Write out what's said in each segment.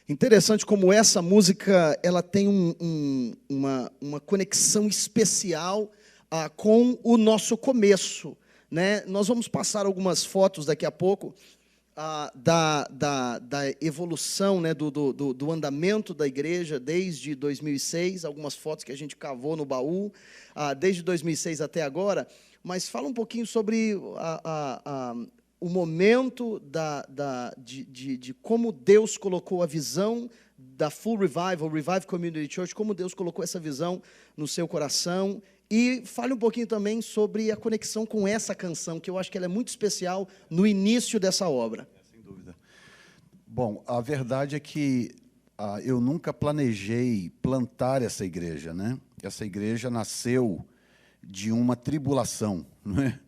Interessante como essa música ela tem uma conexão especial com o nosso começo, né? Nós vamos passar algumas fotos daqui a pouco da evolução, né, do andamento da igreja desde 2006, algumas fotos que a gente cavou no baú, desde 2006 até agora, mas fala um pouquinho sobre o momento de como Deus colocou a visão da Full Revival, Revive Community Church, como Deus colocou essa visão no seu coração, e fale um pouquinho também sobre a conexão com essa canção, que eu acho que ela é muito especial no início dessa obra. Sem dúvida. Bom, a verdade é que eu nunca planejei plantar essa igreja, né? Essa igreja nasceu de uma tribulação, não é?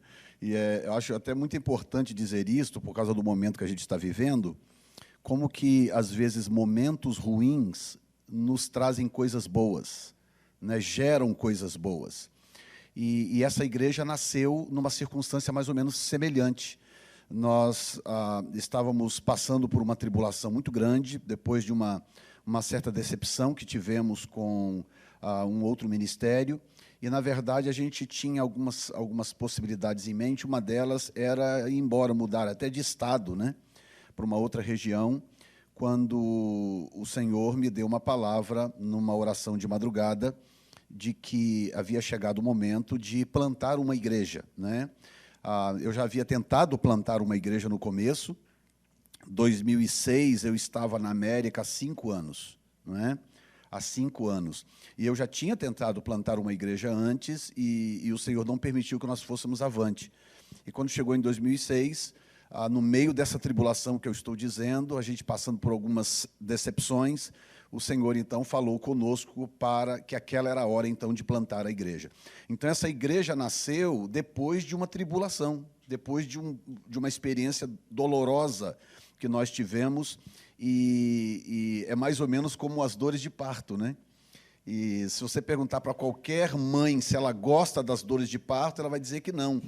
E eu acho até muito importante dizer isto, por causa do momento que a gente está vivendo, como que, às vezes, momentos ruins nos trazem coisas boas, né? Geram coisas boas. E essa igreja nasceu numa circunstância mais ou menos semelhante. Nós estávamos passando por uma tribulação muito grande, depois de uma certa decepção que tivemos com um outro ministério, e, na verdade, a gente tinha algumas possibilidades em mente. Uma delas era ir embora, mudar até de estado, né, para uma outra região, quando o Senhor me deu uma palavra, numa oração de madrugada, de que havia chegado o momento de plantar uma igreja, né? Eu já havia tentado plantar uma igreja no começo. Em 2006, eu estava na América há 5 anos, não é? Há 5 anos. E eu já tinha tentado plantar uma igreja antes, e o Senhor não permitiu que nós fôssemos avante. E quando chegou em 2006, no meio dessa tribulação que eu estou dizendo, a gente passando por algumas decepções, o Senhor, então, falou conosco para que aquela era a hora, então, de plantar a igreja. Então, essa igreja nasceu depois de uma tribulação, depois de uma experiência dolorosa que nós tivemos, e é mais ou menos como as dores de parto, né? E se você perguntar para qualquer mãe se ela gosta das dores de parto, ela vai dizer que não.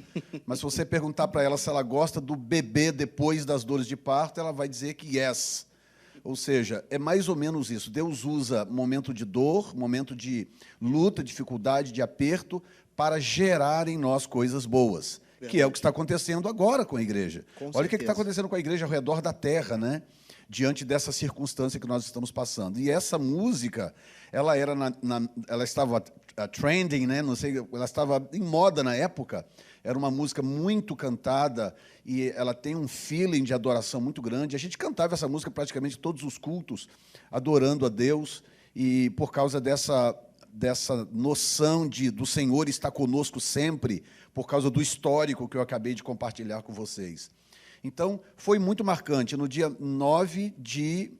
Mas se você perguntar para ela se ela gosta do bebê depois das dores de parto, ela vai dizer que yes. Ou seja, é mais ou menos isso. Deus usa momento de dor, momento de luta, dificuldade, de aperto, para gerar em nós coisas boas. Verdade. Que é o que está acontecendo agora com a igreja. Olha o que está acontecendo com a igreja ao redor da terra, né? Diante dessa circunstância que nós estamos passando. E essa música, ela estava trending, né? Não sei, ela estava em moda na época. Era uma música muito cantada e ela tem um feeling de adoração muito grande. A gente cantava essa música praticamente todos os cultos, adorando a Deus, e por causa dessa noção do Senhor estar conosco sempre, por causa do histórico que eu acabei de compartilhar com vocês. Então, foi muito marcante. No dia 9 de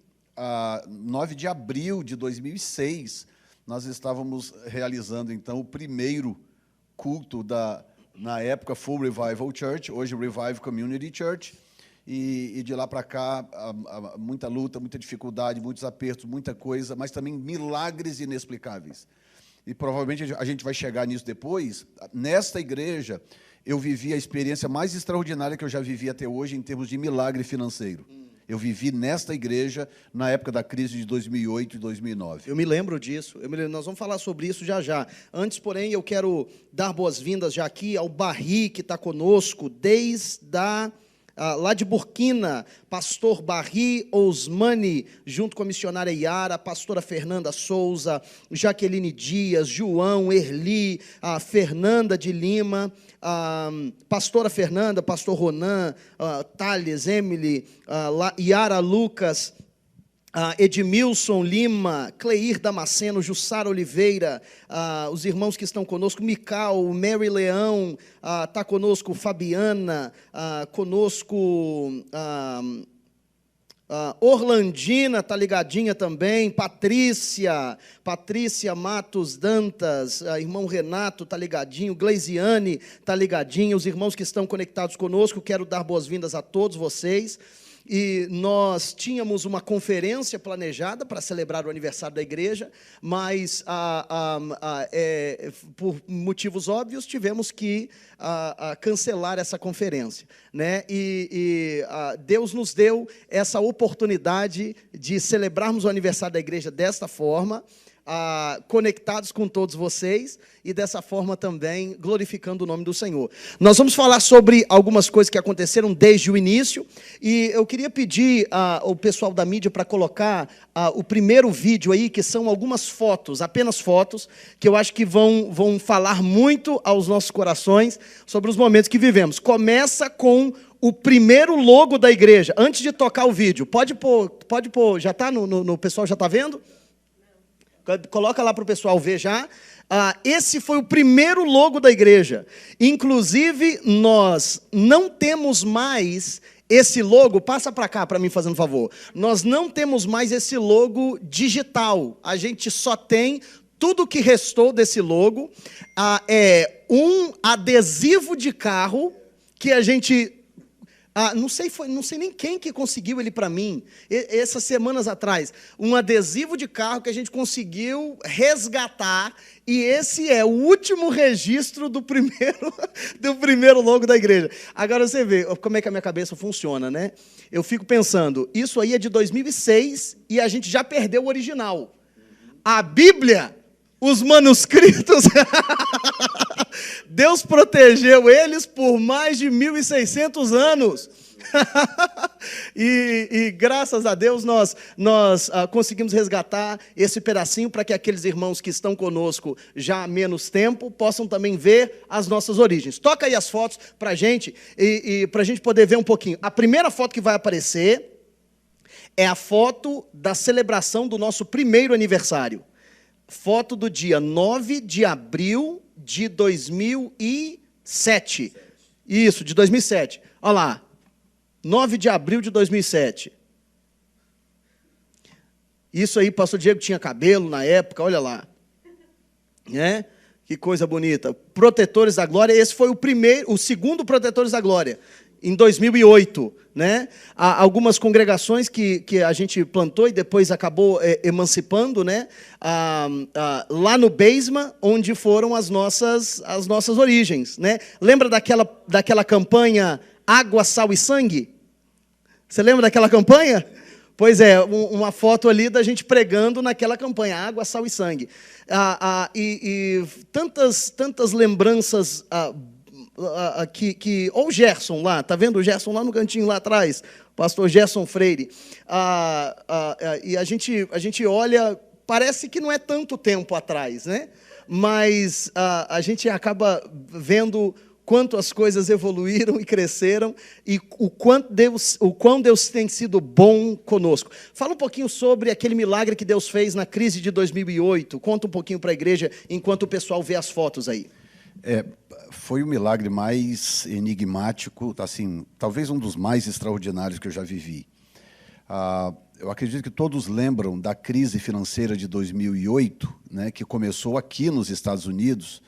abril de 2006, nós estávamos realizando, então, o primeiro culto na época, Full Revival Church, hoje Revive Community Church, e de lá para cá, muita luta, muita dificuldade, muitos apertos, muita coisa, mas também milagres inexplicáveis. E provavelmente a gente vai chegar nisso depois. Nesta igreja, eu vivi a experiência mais extraordinária que eu já vivi até hoje em termos de milagre financeiro. Eu vivi nesta igreja na época da crise de 2008 e 2009. Eu me lembro disso. Nós vamos falar sobre isso já já. Antes, porém, eu quero dar boas-vindas já aqui ao Barri, que está conosco desde lá de Burkina, pastor Barri Ousmani, junto com a missionária Yara, a pastora Fernanda Souza, Jaqueline Dias, João, Erli, a Fernanda de Lima, a pastora Fernanda, pastor Ronan, Thales, Emily, Yara Lucas, Edmilson Lima, Cleir Damasceno, Jussara Oliveira, os irmãos que estão conosco, Mical, Mary Leão, está conosco Fabiana, conosco Orlandina, está ligadinha também, Patrícia Matos Dantas, irmão Renato está ligadinho, Gleisiane está ligadinho, os irmãos que estão conectados conosco, quero dar boas-vindas a todos vocês. e nós tínhamos uma conferência planejada para celebrar o aniversário da igreja, mas, por motivos óbvios, tivemos que cancelar essa conferência, né? Deus nos deu essa oportunidade de celebrarmos o aniversário da igreja desta forma, conectados com todos vocês e dessa forma também glorificando o nome do Senhor. Nós vamos falar sobre algumas coisas que aconteceram desde o início e eu queria pedir ao pessoal da mídia para colocar o primeiro vídeo aí, que são algumas fotos, apenas fotos, que eu acho que vão falar muito aos nossos corações sobre os momentos que vivemos. Começa com o primeiro logo da igreja. Antes de tocar o vídeo, pode pôr, já está no pessoal já está vendo? Coloca lá para o pessoal ver já. Esse foi o primeiro logo da igreja. Inclusive, nós não temos mais esse logo. Passa para cá, para mim, fazendo favor. Nós não temos mais esse logo digital. A gente só tem, tudo que restou desse logo, é um adesivo de carro que a gente... não sei nem quem que conseguiu ele para mim, essas semanas atrás, um adesivo de carro que a gente conseguiu resgatar, e esse é o último registro do primeiro logo da igreja. Agora você vê como é que a minha cabeça funciona, né? Eu fico pensando, isso aí é de 2006 e a gente já perdeu o original. A Bíblia, os manuscritos... Deus protegeu eles por mais de 1.600 anos. e graças a Deus nós conseguimos resgatar esse pedacinho para que aqueles irmãos que estão conosco já há menos tempo possam também ver as nossas origens. Toca aí as fotos para a gente, e para a gente poder ver um pouquinho. A primeira foto que vai aparecer é a foto da celebração do nosso primeiro aniversário. Foto do dia 9 de abril de 2007. Isso, de 2007. Olha lá. 9 de abril de 2007. Isso aí, pastor Diego tinha cabelo na época, olha lá. Né? Que coisa bonita. Protetores da Glória, esse foi o segundo Protetores da Glória, em 2008. Né? Há algumas congregações que a gente plantou e depois acabou emancipando, né? Lá no Beisma, onde foram as nossas origens. Né? Lembra daquela campanha Água, Sal e Sangue? Você lembra daquela campanha? Pois é, uma foto ali da gente pregando naquela campanha, Água, Sal e Sangue. E tantas lembranças ou o Gerson lá, tá vendo o Gerson lá no cantinho lá atrás, pastor Gerson Freire, e a gente olha, parece que não é tanto tempo atrás, né? Mas a gente acaba vendo quanto as coisas evoluíram e cresceram, e o quão Deus tem sido bom conosco. Fala um pouquinho sobre aquele milagre que Deus fez na crise de 2008, conta um pouquinho para a igreja, enquanto o pessoal vê as fotos aí. Foi o milagre mais enigmático, assim, talvez um dos mais extraordinários que eu já vivi. Eu acredito que todos lembram da crise financeira de 2008, né, que começou aqui nos Estados Unidos,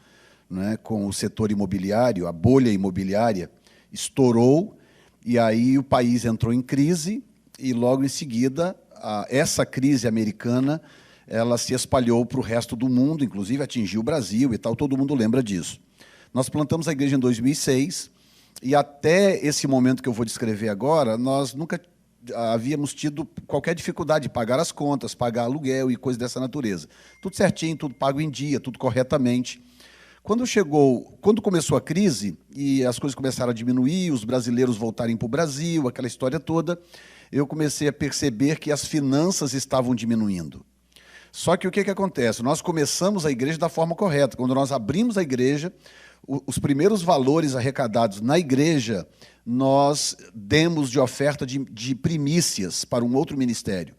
né, com o setor imobiliário, a bolha imobiliária estourou, e aí o país entrou em crise, e logo em seguida, essa crise americana, ela se espalhou para o resto do mundo, inclusive atingiu o Brasil e tal, todo mundo lembra disso. Nós plantamos a igreja em 2006, e até esse momento que eu vou descrever agora, nós nunca havíamos tido qualquer dificuldade de pagar as contas, pagar aluguel e coisas dessa natureza. Tudo certinho, tudo pago em dia, tudo corretamente. Quando começou a crise e as coisas começaram a diminuir, os brasileiros voltarem para o Brasil, aquela história toda, eu comecei a perceber que as finanças estavam diminuindo. Só que o que acontece? Nós começamos a igreja da forma correta. Quando nós abrimos a igreja, os primeiros valores arrecadados na igreja, nós demos de oferta de primícias para um outro ministério.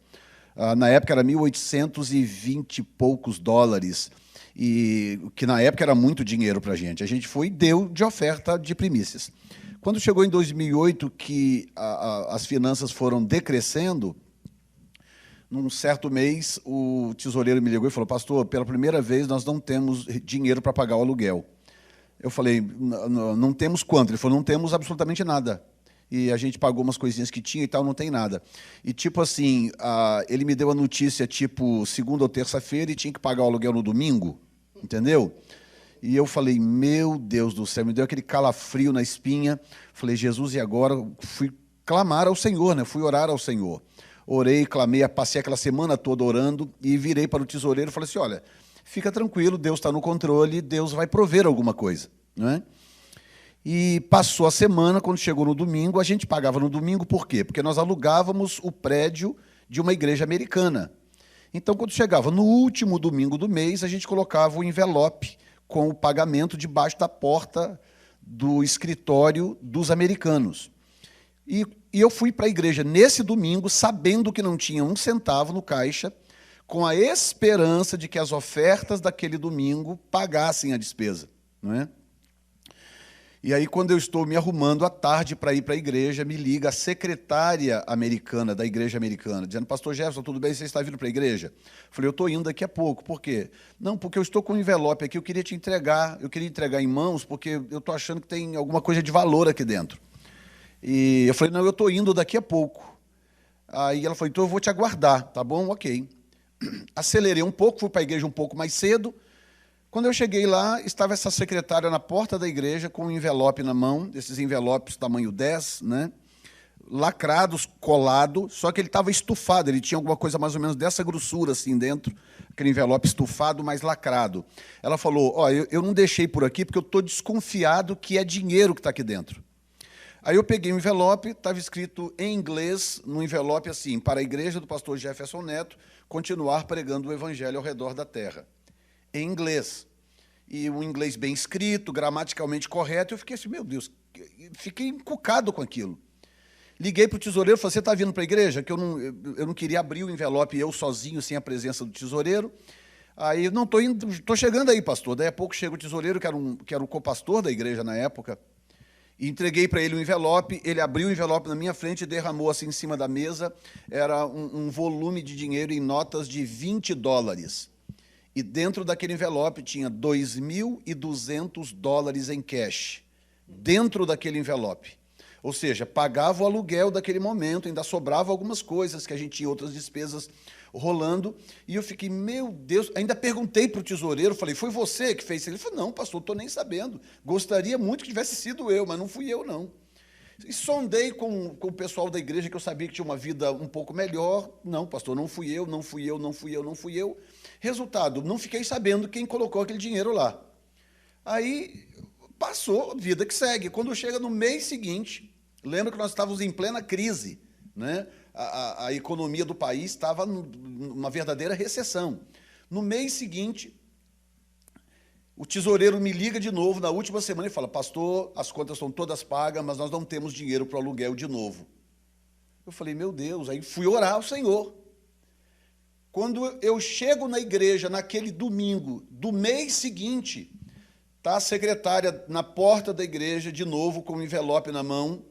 Na época era 1.820 e poucos dólares, e que na época era muito dinheiro para a gente. A gente foi e deu de oferta de primícias. Quando chegou em 2008, que as finanças foram decrescendo, num certo mês, o tesoureiro me ligou e falou: pastor, pela primeira vez nós não temos dinheiro para pagar o aluguel. Eu falei: não temos quanto? Ele falou: não temos absolutamente nada. e a gente pagou umas coisinhas que tinha e tal, não tem nada. E, tipo assim, ele me deu a notícia, tipo, segunda ou terça-feira, e tinha que pagar o aluguel no domingo, entendeu? E eu falei, meu Deus do céu, me deu aquele calafrio na espinha. Falei, Jesus, e agora? Fui clamar ao Senhor, né? Fui orar ao Senhor. Orei, clamei, passei aquela semana toda orando, e virei para o tesoureiro e falei assim, olha, fica tranquilo, Deus está no controle, Deus vai prover alguma coisa, não é? E passou a semana, quando chegou no domingo, a gente pagava no domingo, por quê? Porque nós alugávamos o prédio de uma igreja americana. Então, quando chegava no último domingo do mês, a gente colocava o envelope com o pagamento debaixo da porta do escritório dos americanos. E eu fui para a igreja nesse domingo, sabendo que não tinha um centavo no caixa, com a esperança de que as ofertas daquele domingo pagassem a despesa, não é? E aí, quando eu estou me arrumando à tarde para ir para a igreja, me liga a secretária americana, da igreja americana, dizendo, pastor Jefferson, tudo bem, você está vindo para a igreja? Falei, eu estou indo daqui a pouco. Por quê? Não, porque eu estou com um envelope aqui, eu queria entregar em mãos, porque eu estou achando que tem alguma coisa de valor aqui dentro. E eu falei, não, eu estou indo daqui a pouco. Aí ela falou, então eu vou te aguardar, tá bom? Ok. Acelerei um pouco, fui para a igreja um pouco mais cedo. Quando eu cheguei lá, estava essa secretária na porta da igreja com um envelope na mão, esses envelopes tamanho 10, né? Lacrados, colado, só que ele estava estufado, ele tinha alguma coisa mais ou menos dessa grossura assim dentro, aquele envelope estufado, mas lacrado. Ela falou, ó, eu não deixei por aqui porque eu estou desconfiado que é dinheiro que está aqui dentro. Aí eu peguei o envelope, estava escrito em inglês, no envelope assim, para a igreja do pastor Jefferson Neto, continuar pregando o evangelho ao redor da terra. Em inglês. E um inglês bem escrito, gramaticalmente correto. Eu fiquei assim, meu Deus, fiquei encucado com aquilo. Liguei para o tesoureiro e falei, você está vindo para a igreja? Que eu não queria abrir o envelope eu sozinho, sem a presença do tesoureiro. Aí, não, estou chegando aí, pastor. Daí a pouco chega o tesoureiro, que era o copastor da igreja na época, e entreguei para ele o envelope, ele abriu o envelope na minha frente e derramou assim em cima da mesa. Era um volume de dinheiro em notas de $20. E dentro daquele envelope tinha $2.200 em cash, dentro daquele envelope. Ou seja, pagava o aluguel daquele momento, ainda sobrava algumas coisas, que a gente tinha outras despesas rolando, e eu fiquei, meu Deus, ainda perguntei para o tesoureiro, falei, foi você que fez isso? Ele falou, não, pastor, estou nem sabendo, gostaria muito que tivesse sido eu, mas não fui eu, não. E sondei com o pessoal da igreja, que eu sabia que tinha uma vida um pouco melhor, não, pastor, não fui eu. Resultado, não fiquei sabendo quem colocou aquele dinheiro lá. Aí, passou, vida que segue. Quando chega no mês seguinte, lembra que nós estávamos em plena crise, né? A economia do país estava numa verdadeira recessão. No mês seguinte, o tesoureiro me liga de novo, na última semana, e fala, pastor, as contas estão todas pagas, mas nós não temos dinheiro para o aluguel de novo. Eu falei, meu Deus, aí fui orar ao Senhor. Quando eu chego na igreja, naquele domingo do mês seguinte, está a secretária na porta da igreja, de novo, com um envelope na mão,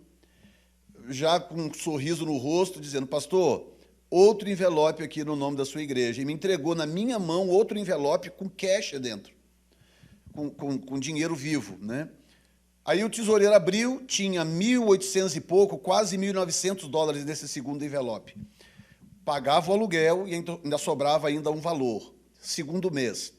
já com um sorriso no rosto, dizendo, pastor, outro envelope aqui no nome da sua igreja. E me entregou na minha mão outro envelope com cash dentro, com dinheiro vivo, né? Aí o tesoureiro abriu, tinha 1.800 e pouco, quase $1.900 nesse segundo envelope. Pagava o aluguel e ainda sobrava ainda um valor. Segundo mês.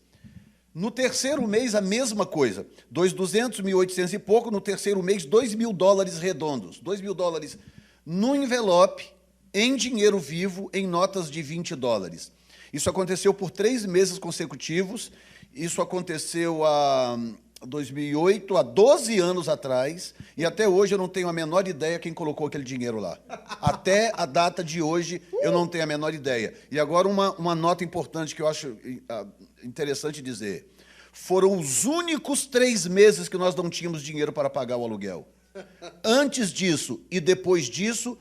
No terceiro mês, a mesma coisa. 2.200, 1.800 e pouco. No terceiro mês, $2.000 redondos. $2.000 no envelope, em dinheiro vivo, em notas de $20. Isso aconteceu por 3 meses consecutivos. Isso aconteceu há 2008, há 12 anos atrás, e até hoje eu não tenho a menor ideia quem colocou aquele dinheiro lá. Até a data de hoje, eu não tenho a menor ideia. E agora uma nota importante que eu acho interessante dizer. Foram os únicos 3 meses que nós não tínhamos dinheiro para pagar o aluguel. Antes disso e depois disso,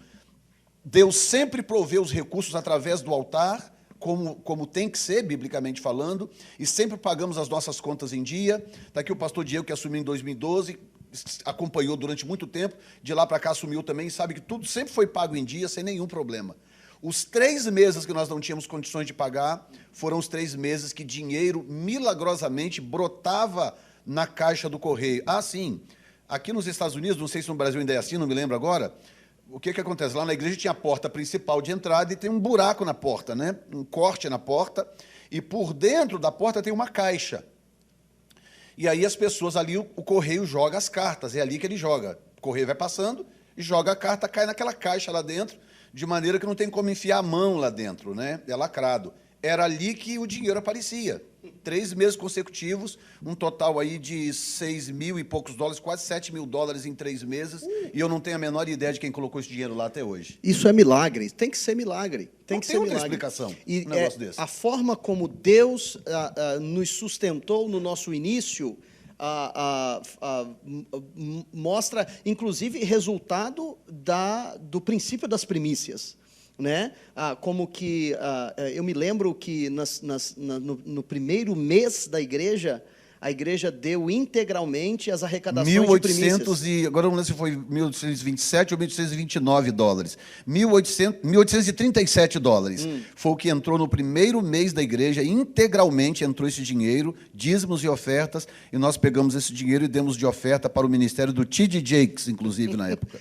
Deus sempre proveu os recursos através do altar, como tem que ser, biblicamente falando, e sempre pagamos as nossas contas em dia. Está aqui o pastor Diego, que assumiu em 2012, acompanhou durante muito tempo, de lá para cá assumiu também, e sabe que tudo sempre foi pago em dia, sem nenhum problema. Os 3 meses que nós não tínhamos condições de pagar, foram os 3 meses que dinheiro, milagrosamente, brotava na caixa do correio. Ah, sim, Aqui nos Estados Unidos, não sei se no Brasil ainda é assim, não me lembro agora, o que acontece? Lá na igreja tinha a porta principal de entrada e tem um buraco na porta, né? Um corte na porta, e por dentro da porta tem uma caixa. E aí as pessoas ali, o correio joga as cartas, é ali que ele joga. O correio vai passando e joga a carta, cai naquela caixa lá dentro, de maneira que não tem como enfiar a mão lá dentro, né? É lacrado. Era ali que o dinheiro aparecia. 3 meses consecutivos, um total aí de 6 mil e poucos dólares, quase 7 mil dólares em 3 meses, e eu não tenho a menor ideia de quem colocou esse dinheiro lá até hoje. Isso é milagre, tem que ser milagre. Tem que ser outra milagre. explicação E um negócio desse. A forma como Deus nos sustentou no nosso início mostra, inclusive, resultado do princípio das primícias. Né? Como que eu me lembro que no primeiro mês da igreja, a igreja deu integralmente as arrecadações de primícias. Agora eu não lembro se foi 1.827 ou 1.829 dólares. 1.837 dólares. Foi o que entrou no primeiro mês da igreja, integralmente entrou esse dinheiro, dízimos e ofertas, e nós pegamos esse dinheiro e demos de oferta para o ministério do T.D. Jakes, inclusive, na época.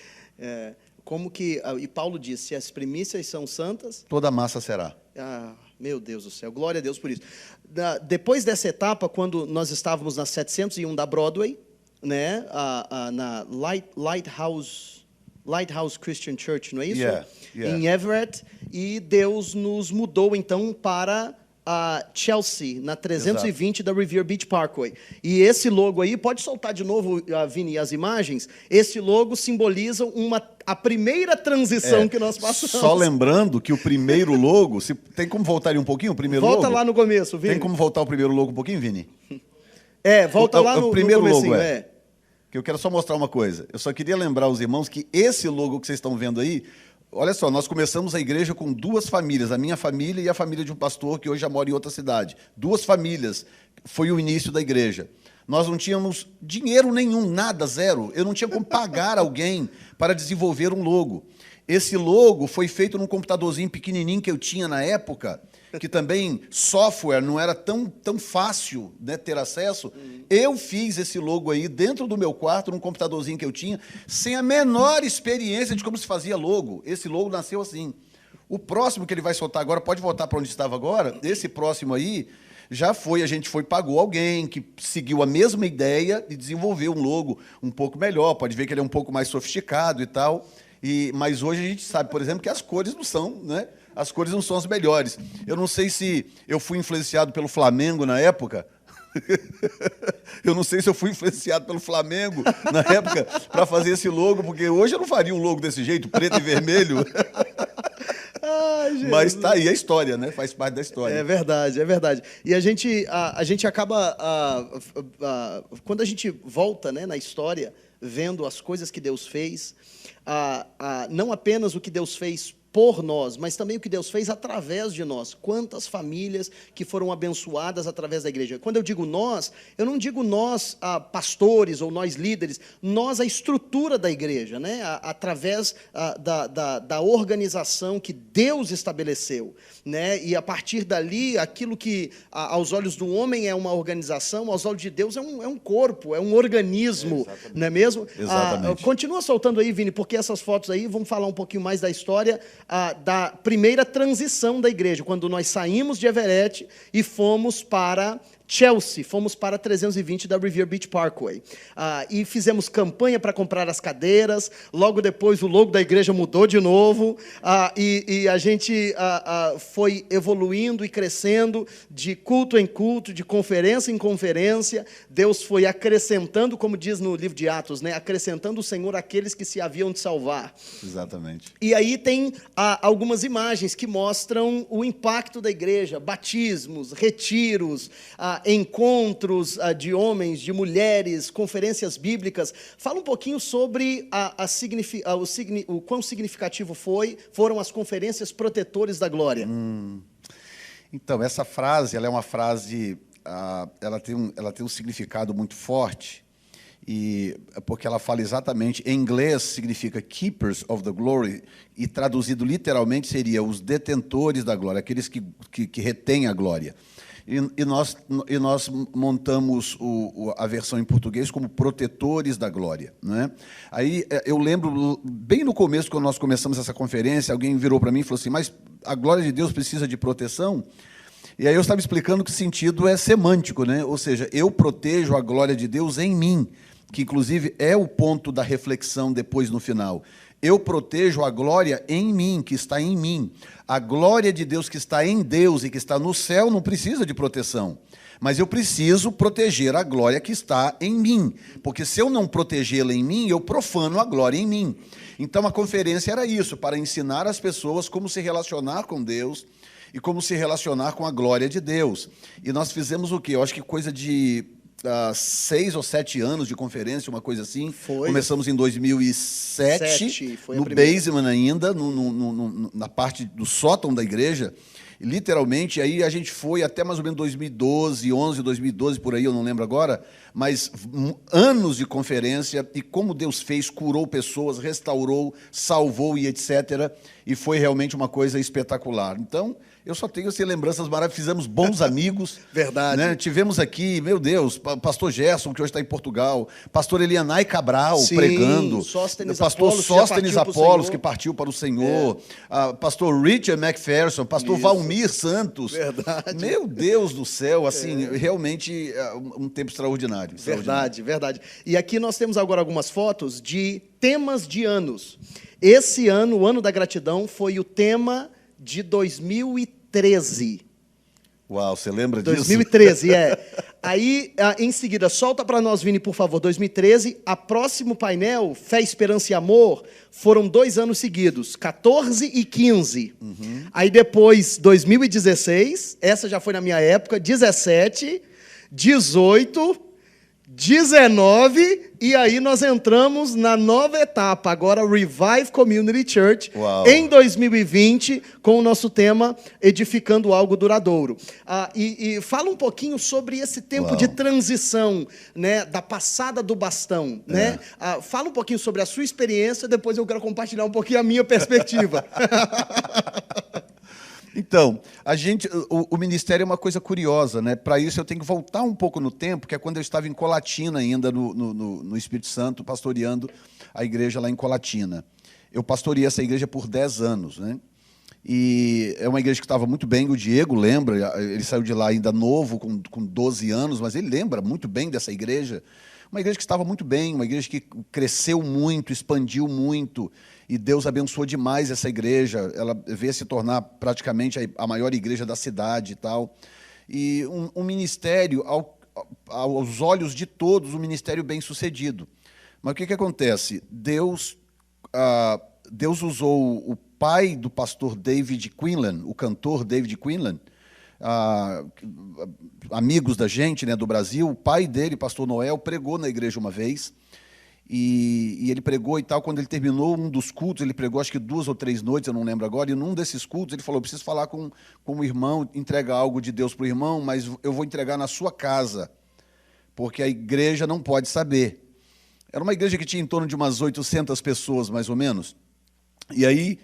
Como que, e Paulo diz, se as primícias são santas, toda a massa será. Meu Deus do céu, glória a Deus por isso. Depois dessa etapa, quando nós estávamos na 701 da Broadway, né, na Lighthouse Christian Church, não é isso? Yeah. Em Everett, e Deus nos mudou, então, para Chelsea, na 320 da Revere Beach Parkway. E esse logo aí, pode soltar de novo, Vini, as imagens? Esse logo simboliza a primeira transição que nós passamos. Só lembrando que o primeiro logo, tem como voltar ali um pouquinho, o primeiro logo? Volta lá no começo, Vini. Tem como voltar o primeiro logo um pouquinho, Vini? Volta lá no primeiro comecinho, logo, Que eu quero só mostrar uma coisa. Eu só queria lembrar aos irmãos que esse logo que vocês estão vendo aí, olha só, nós começamos a igreja com 2 famílias, a minha família e a família de um pastor que hoje já mora em outra cidade. 2 famílias, foi o início da igreja. Nós não tínhamos dinheiro nenhum, nada, zero. Eu não tinha como pagar alguém para desenvolver um logo. Esse logo foi feito num computadorzinho pequenininho que eu tinha na época, que também software não era tão fácil, né, ter acesso. Eu fiz esse logo aí dentro do meu quarto, num computadorzinho que eu tinha, sem a menor experiência de como se fazia logo. Esse logo nasceu assim. O próximo que ele vai soltar agora, pode voltar para onde estava agora, esse próximo aí, a gente pagou alguém que seguiu a mesma ideia e desenvolveu um logo um pouco melhor, pode ver que ele é um pouco mais sofisticado e tal, mas hoje a gente sabe, por exemplo, que as cores não são, né? As cores não são as melhores. Eu não sei se eu fui influenciado pelo Flamengo na época. Eu não sei se eu fui influenciado pelo Flamengo na época para fazer esse logo, porque hoje eu não faria um logo desse jeito, preto e vermelho. Mas está aí a história, né? Faz parte da história. É verdade, é verdade. E a gente acaba, quando a gente volta, né, na história, vendo as coisas que Deus fez, não apenas o que Deus fez por nós, mas também o que Deus fez através de nós. Quantas famílias que foram abençoadas através da igreja. Quando eu digo nós, eu não digo nós, pastores ou nós líderes, nós, a estrutura da igreja, né? Através da organização que Deus estabeleceu. Né? E a partir dali, aquilo que aos olhos do homem é uma organização, aos olhos de Deus é um corpo, é um organismo, não é mesmo? Exatamente. Continua soltando aí, Vini, porque essas fotos aí vão falar um pouquinho mais da história da primeira transição da igreja, quando nós saímos de Everett e fomos para Chelsea, fomos para 320 da Revere Beach Parkway. E fizemos campanha para comprar as cadeiras, logo depois o logo da igreja mudou de novo, e a gente foi evoluindo e crescendo de culto em culto, de conferência em conferência. Deus foi acrescentando, como diz no livro de Atos, né? Acrescentando o Senhor àqueles que se haviam de salvar. Exatamente. E aí tem algumas imagens que mostram o impacto da igreja, batismos, retiros, encontros de homens, de mulheres, conferências bíblicas. Fala um pouquinho sobre o quão significativo foram as conferências protetores da glória. Então, essa frase, ela é uma frase, ela tem um significado muito forte, porque ela fala exatamente, em inglês significa Keepers of the Glory, e traduzido literalmente seria os detentores da glória, aqueles que retêm a glória. E nós montamos a versão em português como Protetores da Glória, né? Aí eu lembro, bem no começo, quando nós começamos essa conferência, alguém virou para mim e falou assim, mas a glória de Deus precisa de proteção? E aí eu estava explicando que o sentido é semântico, né? Ou seja, eu protejo a glória de Deus em mim, que inclusive é o ponto da reflexão depois no final. Eu protejo a glória em mim, que está em mim. A glória de Deus que está em Deus e que está no céu não precisa de proteção. Mas eu preciso proteger a glória que está em mim. Porque se eu não protegê-la em mim, eu profano a glória em mim. Então a conferência era isso, para ensinar as pessoas como se relacionar com Deus e como se relacionar com a glória de Deus. E nós fizemos o quê? Eu acho que coisa de 6 ou 7 anos de conferência, uma coisa assim. Foi. Começamos em 2007, foi no basement ainda, na parte do sótão da igreja. Literalmente, aí a gente foi até mais ou menos 2012, 11, 2012, por aí, eu não lembro agora, mas anos de conferência, e como Deus fez, curou pessoas, restaurou, salvou e etc. E foi realmente uma coisa espetacular. Então, eu só tenho lembranças maravilhosas, fizemos bons amigos. Verdade. Né? Tivemos aqui, meu Deus, pastor Gerson, que hoje está em Portugal, pastor Elianai Cabral, sim, pregando, Sóstenes pastor Apolos, Sóstenes Apolos, que partiu para o Senhor, pastor Richard McPherson, pastor Valmir Santos. Verdade. Meu Deus do céu, assim, realmente um tempo extraordinário. Verdade, verdade. E aqui nós temos agora algumas fotos de temas de anos. Esse ano, o ano da gratidão, foi o tema de 2013. Uau, você lembra disso? 2013, Aí, em seguida, solta para nós, Vini, por favor, 2013. A próximo painel, Fé, Esperança e Amor, foram 2 anos seguidos, 14 e 15. Uhum. Aí depois, 2016, essa já foi na minha época, 17, 18... 19, e aí nós entramos na nova etapa, agora Revive Community Church, em 2020, com o nosso tema Edificando Algo Duradouro. E fala um pouquinho sobre esse tempo de transição, né, da passada do bastão. Né? Fala um pouquinho sobre a sua experiência, depois eu quero compartilhar um pouquinho a minha perspectiva. Então, o ministério é uma coisa curiosa, né? Para isso eu tenho que voltar um pouco no tempo, que é quando eu estava em Colatina ainda, no Espírito Santo, pastoreando a igreja lá em Colatina. Eu pastoreei essa igreja por 10 anos, né? E é uma igreja que estava muito bem, o Diego lembra, ele saiu de lá ainda novo, com 12 anos, mas ele lembra muito bem dessa igreja. Uma igreja que estava muito bem, uma igreja que cresceu muito, expandiu muito, e Deus abençoou demais essa igreja. Ela veio se tornar praticamente a maior igreja da cidade e tal. E um ministério, aos olhos de todos, um ministério bem-sucedido. Mas o que acontece? Deus usou o pai do pastor David Quinlan, o cantor David Quinlan, amigos da gente, né, do Brasil. O pai dele, pastor Noel, pregou na igreja uma vez, e ele pregou e tal. Quando ele terminou um dos cultos, ele pregou acho que 2 ou 3 noites, eu não lembro agora, e num desses cultos ele falou: preciso falar com o irmão, entregar algo de Deus para o irmão, mas eu vou entregar na sua casa, porque a igreja não pode saber. Era uma igreja que tinha em torno de umas 800 pessoas, mais ou menos. E aí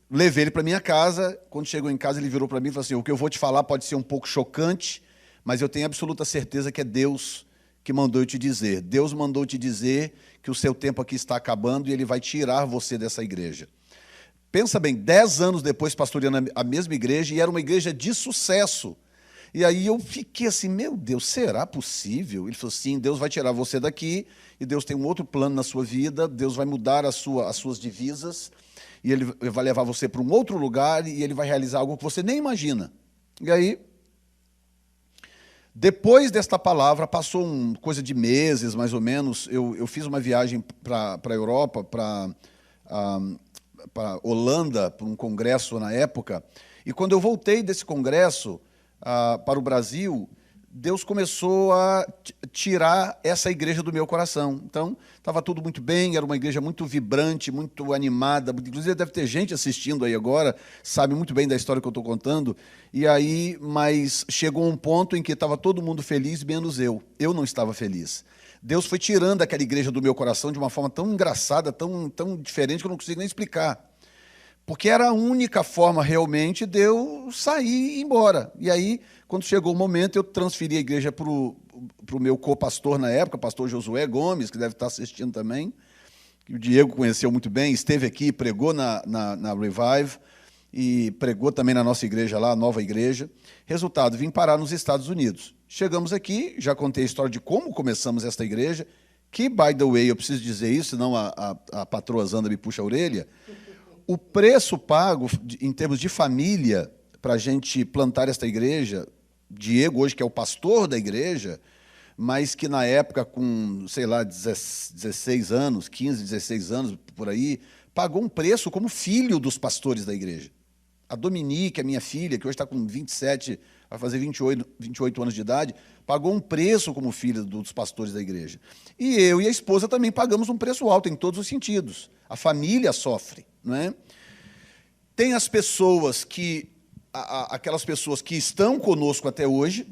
levei ele para minha casa. Quando chegou em casa, ele virou para mim e falou assim: o que eu vou te falar pode ser um pouco chocante, mas eu tenho absoluta certeza que é Deus que mandou eu te dizer. Deus mandou te dizer que o seu tempo aqui está acabando e Ele vai tirar você dessa igreja. Pensa bem, 10 anos depois pastoreando a mesma igreja, e era uma igreja de sucesso. E aí eu fiquei assim: meu Deus, será possível? Ele falou: sim, Deus vai tirar você daqui, e Deus tem um outro plano na sua vida, Deus vai mudar as suas divisas, e Ele vai levar você para um outro lugar, e Ele vai realizar algo que você nem imagina. E aí, depois desta palavra, passou coisa de meses, mais ou menos, eu fiz uma viagem para a Europa, para Holanda, para um congresso na época, e quando eu voltei desse congresso para o Brasil, Deus começou a tirar essa igreja do meu coração. Então, estava tudo muito bem, era uma igreja muito vibrante, muito animada. Inclusive, deve ter gente assistindo aí agora, sabe muito bem da história que eu estou contando. E aí, mas chegou um ponto em que estava todo mundo feliz, menos eu. Eu não estava feliz. Deus foi tirando aquela igreja do meu coração de uma forma tão engraçada, tão diferente, que eu não consigo nem explicar. Porque era a única forma realmente de eu sair e ir embora. E aí, quando chegou o momento, eu transferi a igreja para o meu co-pastor na época, pastor Josué Gomes, que deve estar assistindo também, que o Diego conheceu muito bem, esteve aqui, pregou na Revive, e pregou também na nossa igreja lá, a nova igreja. Resultado, vim parar nos Estados Unidos. Chegamos aqui, já contei a história de como começamos esta igreja, que, by the way, eu preciso dizer isso, senão a patroa Zanda me puxa a orelha. O preço pago, em termos de família, para a gente plantar esta igreja, Diego, hoje, que é o pastor da igreja, mas que na época, com, sei lá, 16 anos, 15, 16 anos, por aí, pagou um preço como filho dos pastores da igreja. A Dominique, a minha filha, que hoje está com 27, vai fazer 28 anos de idade, pagou um preço como filha dos pastores da igreja. E eu e a esposa também pagamos um preço alto, em todos os sentidos. A família sofre, não é? Tem as pessoas que, aquelas pessoas que estão conosco até hoje,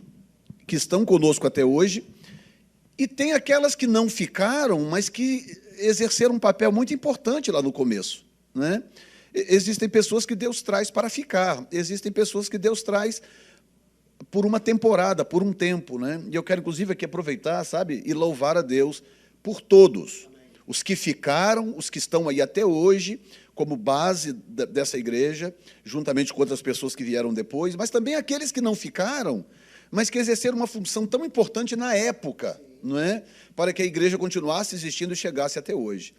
e tem aquelas que não ficaram, mas que exerceram um papel muito importante lá no começo, né? Existem pessoas que Deus traz para ficar, existem pessoas que Deus traz por uma temporada, por um tempo, né? E eu quero, inclusive, aqui aproveitar, sabe, e louvar a Deus por todos. Os que ficaram, os que estão aí até hoje, como base dessa igreja, juntamente com outras pessoas que vieram depois, mas também aqueles que não ficaram, mas que exerceram uma função tão importante na época, não é? Para que a igreja continuasse existindo e chegasse até hoje.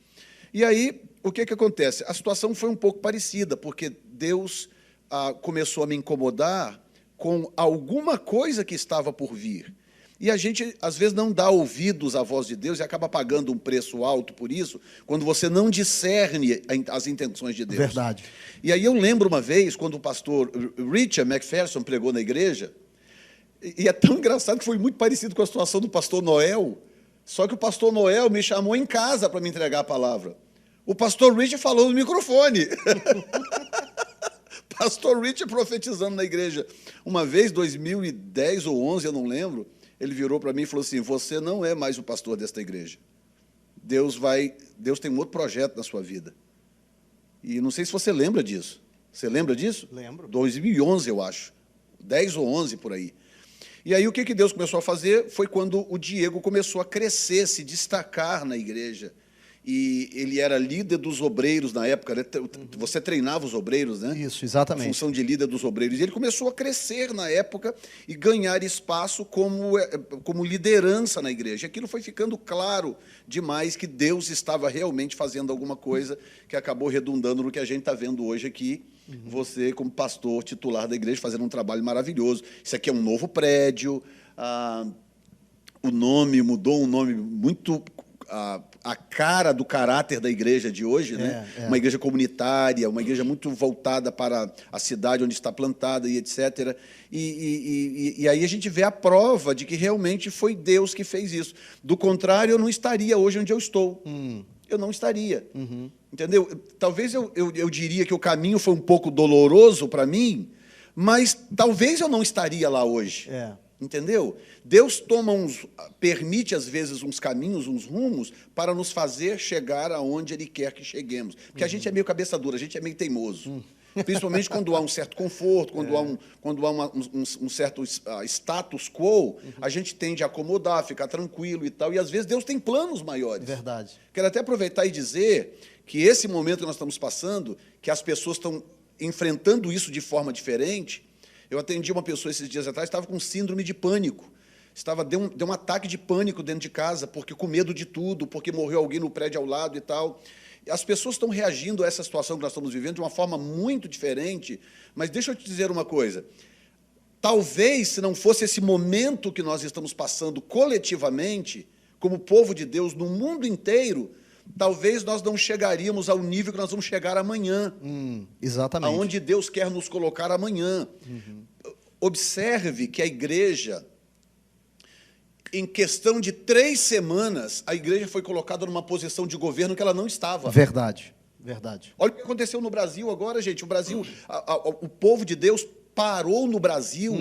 E aí, o que acontece? A situação foi um pouco parecida, porque Deus começou a me incomodar com alguma coisa que estava por vir. E a gente, às vezes, não dá ouvidos à voz de Deus e acaba pagando um preço alto por isso, quando você não discerne as intenções de Deus. Verdade. E aí eu lembro uma vez, quando o pastor Richard McPherson pregou na igreja, e é tão engraçado que foi muito parecido com a situação do pastor Noel, só que o pastor Noel me chamou em casa para me entregar a palavra. O pastor Richard falou no microfone. Pastor Richard profetizando na igreja. Uma vez, 2010 ou 11, eu não lembro, ele virou para mim e falou assim: você não é mais o pastor desta igreja. Deus tem um outro projeto na sua vida. E não sei se você lembra disso. Você lembra disso? Lembro. 2011, eu acho. 10 ou 11, por aí. E aí o que Deus começou a fazer foi quando o Diego começou a crescer, se destacar na igreja. E ele era líder dos obreiros na época, né? Você treinava os obreiros, né? Isso, exatamente. A função de líder dos obreiros. E ele começou a crescer na época e ganhar espaço como liderança na igreja. Aquilo foi ficando claro demais que Deus estava realmente fazendo alguma coisa que acabou redundando no que a gente está vendo hoje aqui. Você, como pastor titular da igreja, fazendo um trabalho maravilhoso. Isso aqui é um novo prédio. O nome mudou, um nome muito... a cara do caráter da igreja de hoje, né? Uma igreja comunitária, uma igreja muito voltada para a cidade onde está plantada e etc. E aí a gente vê a prova de que realmente foi Deus que fez isso. Do contrário, eu não estaria hoje onde eu estou. Eu não estaria. Entendeu? Talvez eu diria que o caminho foi um pouco doloroso para mim, mas talvez eu não estaria lá hoje. Entendeu? Deus permite, às vezes, uns caminhos, uns rumos, para nos fazer chegar aonde Ele quer que cheguemos. Porque a gente é meio cabeça dura, a gente é meio teimoso. Principalmente quando há um certo conforto, quando há um certo status quo, a gente tende a acomodar, ficar tranquilo e tal. E, às vezes, Deus tem planos maiores. Verdade. Quero até aproveitar e dizer que esse momento que nós estamos passando, que as pessoas estão enfrentando isso de forma diferente. Eu atendi uma pessoa esses dias atrás, estava com síndrome de pânico. Deu um ataque de pânico dentro de casa, porque com medo de tudo, porque morreu alguém no prédio ao lado e tal. As pessoas estão reagindo a essa situação que nós estamos vivendo de uma forma muito diferente, mas deixa eu te dizer uma coisa. Talvez, se não fosse esse momento que nós estamos passando coletivamente, como povo de Deus, no mundo inteiro, talvez nós não chegaríamos ao nível que nós vamos chegar amanhã. Exatamente. Aonde Deus quer nos colocar amanhã. Observe que a igreja, em questão de 3 semanas, a igreja foi colocada numa posição de governo que ela não estava. Verdade, verdade. Olha o que aconteceu no Brasil agora, gente. O Brasil, o povo de Deus parou no Brasil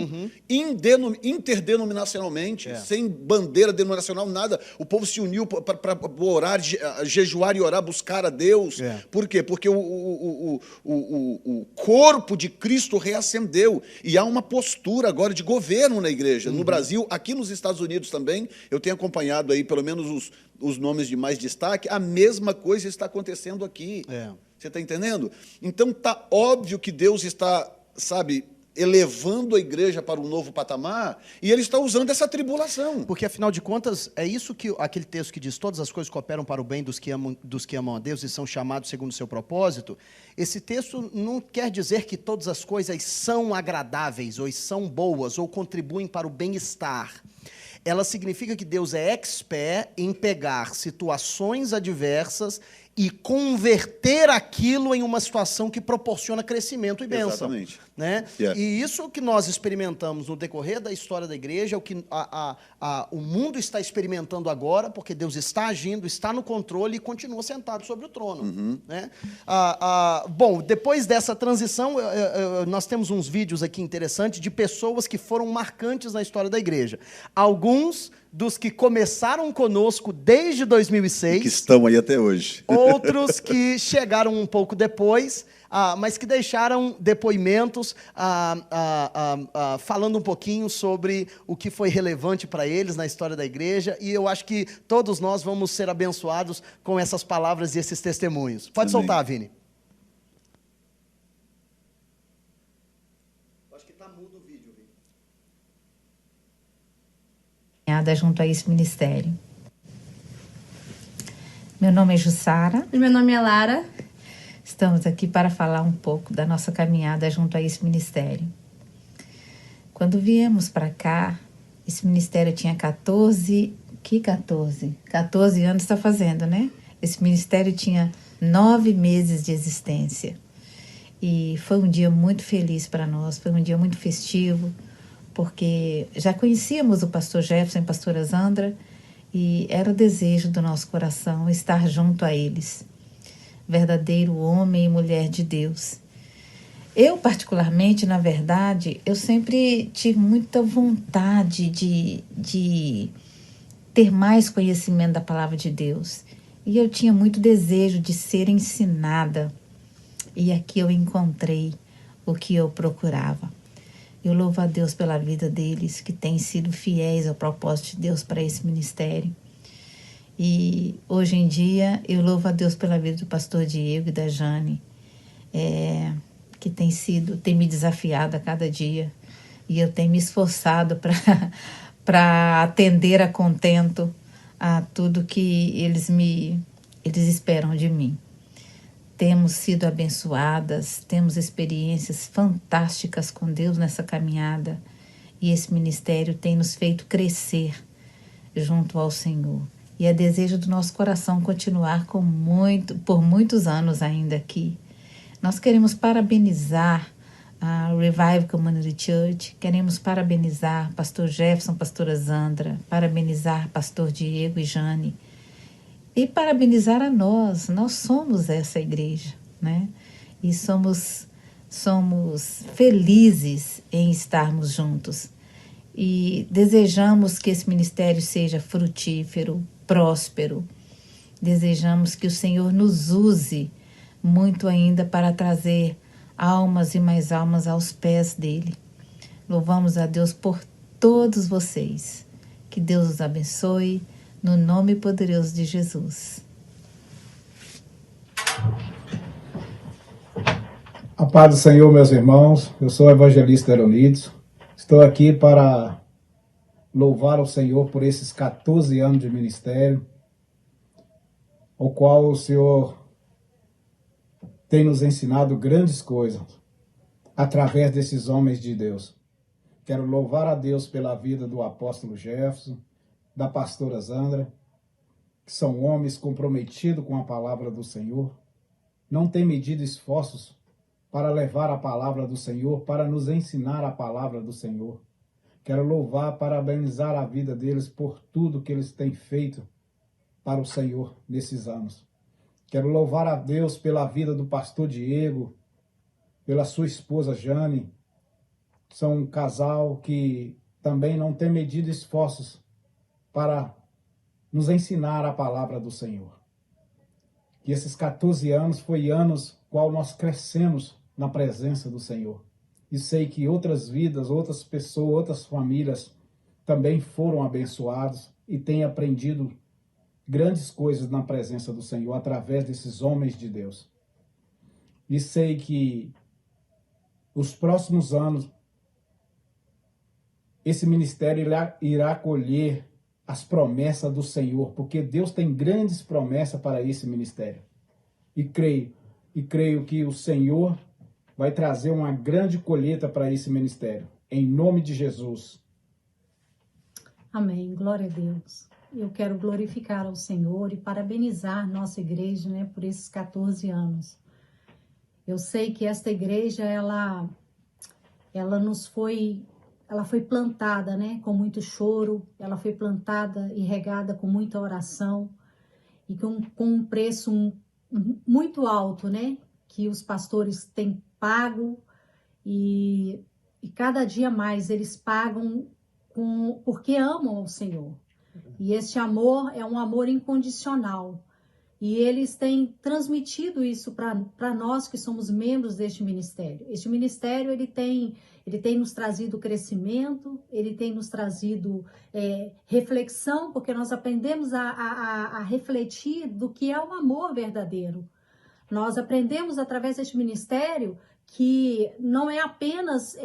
interdenominacionalmente, sem bandeira denominacional, nada. O povo se uniu para orar, jejuar e orar, buscar a Deus. Por quê? Porque o corpo de Cristo reacendeu. E há uma postura agora de governo na igreja. No Brasil, aqui nos Estados Unidos também, eu tenho acompanhado aí pelo menos os nomes de mais destaque, a mesma coisa está acontecendo aqui. Você está entendendo? Então, está óbvio que Deus está, sabe, elevando a igreja para um novo patamar, e ele está usando essa tribulação. Porque, afinal de contas, é isso que aquele texto que diz: todas as coisas cooperam para o bem dos que amam a Deus e são chamados segundo o seu propósito. Esse texto não quer dizer que todas as coisas são agradáveis, ou são boas, ou contribuem para o bem-estar. Ela significa que Deus é expert em pegar situações adversas e converter aquilo em uma situação que proporciona crescimento e bênção. Exatamente. Né? E isso que nós experimentamos no decorrer da história da igreja, é o que o mundo está experimentando agora, porque Deus está agindo, está no controle e continua sentado sobre o trono. Né? Bom, depois dessa transição, nós temos uns vídeos aqui interessantes de pessoas que foram marcantes na história da igreja. Alguns dos que começaram conosco desde 2006. Que estão aí até hoje. Outros que chegaram um pouco depois, mas que deixaram depoimentos falando um pouquinho sobre o que foi relevante para eles na história da igreja, e eu acho que todos nós vamos ser abençoados com essas palavras e esses testemunhos. Pode soltar, Vini. Acho que está mudo o vídeo, Vini. Junto a esse ministério. Meu nome é Jussara. E meu nome é Lara. Estamos aqui para falar um pouco da nossa caminhada junto a esse ministério. Quando viemos para cá, esse ministério tinha 14 anos está fazendo, né? Esse ministério tinha 9 meses de existência. E foi um dia muito feliz para nós, foi um dia muito festivo, porque já conhecíamos o pastor Jefferson e a pastora Zandra, e era o desejo do nosso coração estar junto a eles. Verdadeiro homem e mulher de Deus. Eu, particularmente, na verdade, eu sempre tive muita vontade de ter mais conhecimento da palavra de Deus. E eu tinha muito desejo de ser ensinada. E aqui eu encontrei o que eu procurava. Eu louvo a Deus pela vida deles, que têm sido fiéis ao propósito de Deus para esse ministério. E hoje em dia eu louvo a Deus pela vida do pastor Diego e da Jane, que tem me desafiado a cada dia. E eu tenho me esforçado para atender a contento a tudo que eles esperam de mim. Temos sido abençoadas, temos experiências fantásticas com Deus nessa caminhada, e esse ministério tem nos feito crescer junto ao Senhor. E é desejo do nosso coração continuar por muitos anos ainda aqui. Nós queremos parabenizar a Revive Community Church, queremos parabenizar pastor Jefferson, pastora Zandra, parabenizar pastor Diego e Jane, e parabenizar a nós somos essa igreja, né? E somos felizes em estarmos juntos. E desejamos que esse ministério seja frutífero, próspero. Desejamos que o Senhor nos use muito ainda para trazer almas e mais almas aos pés dele. Louvamos a Deus por todos vocês. Que Deus os abençoe. No nome poderoso de Jesus. A paz do Senhor, meus irmãos. Eu sou o evangelista Eronides. Estou aqui para louvar o Senhor por esses 14 anos de ministério, o qual o Senhor tem nos ensinado grandes coisas através desses homens de Deus. Quero louvar a Deus pela vida do apóstolo Jefferson, da pastora Zandra, que são homens comprometidos com a palavra do Senhor, não têm medido esforços para levar a palavra do Senhor, para nos ensinar a palavra do Senhor. Quero louvar, parabenizar a vida deles por tudo que eles têm feito para o Senhor nesses anos. Quero louvar a Deus pela vida do pastor Diego, pela sua esposa Jane, são um casal que também não tem medido esforços para nos ensinar a palavra do Senhor. E esses 14 anos foi anos qual nós crescemos na presença do Senhor. E sei que outras vidas, outras pessoas, outras famílias também foram abençoados e têm aprendido grandes coisas na presença do Senhor através desses homens de Deus. E sei que os próximos anos esse ministério irá colher as promessas do Senhor, porque Deus tem grandes promessas para esse ministério. E creio que o Senhor vai trazer uma grande colheita para esse ministério. Em nome de Jesus. Amém. Glória a Deus. Eu quero glorificar ao Senhor e parabenizar nossa igreja, né, por esses 14 anos. Eu sei que esta igreja, ela foi plantada, né, com muito choro, ela foi plantada e regada com muita oração e com um preço muito alto, né, que os pastores têm pago e cada dia mais eles pagam porque amam ao Senhor. E esse amor é um amor incondicional. E eles têm transmitido isso para nós que somos membros deste ministério. Este ministério ele tem nos trazido crescimento, ele tem nos trazido reflexão, porque nós aprendemos a refletir do que é o amor verdadeiro. Nós aprendemos através deste ministério que não é apenas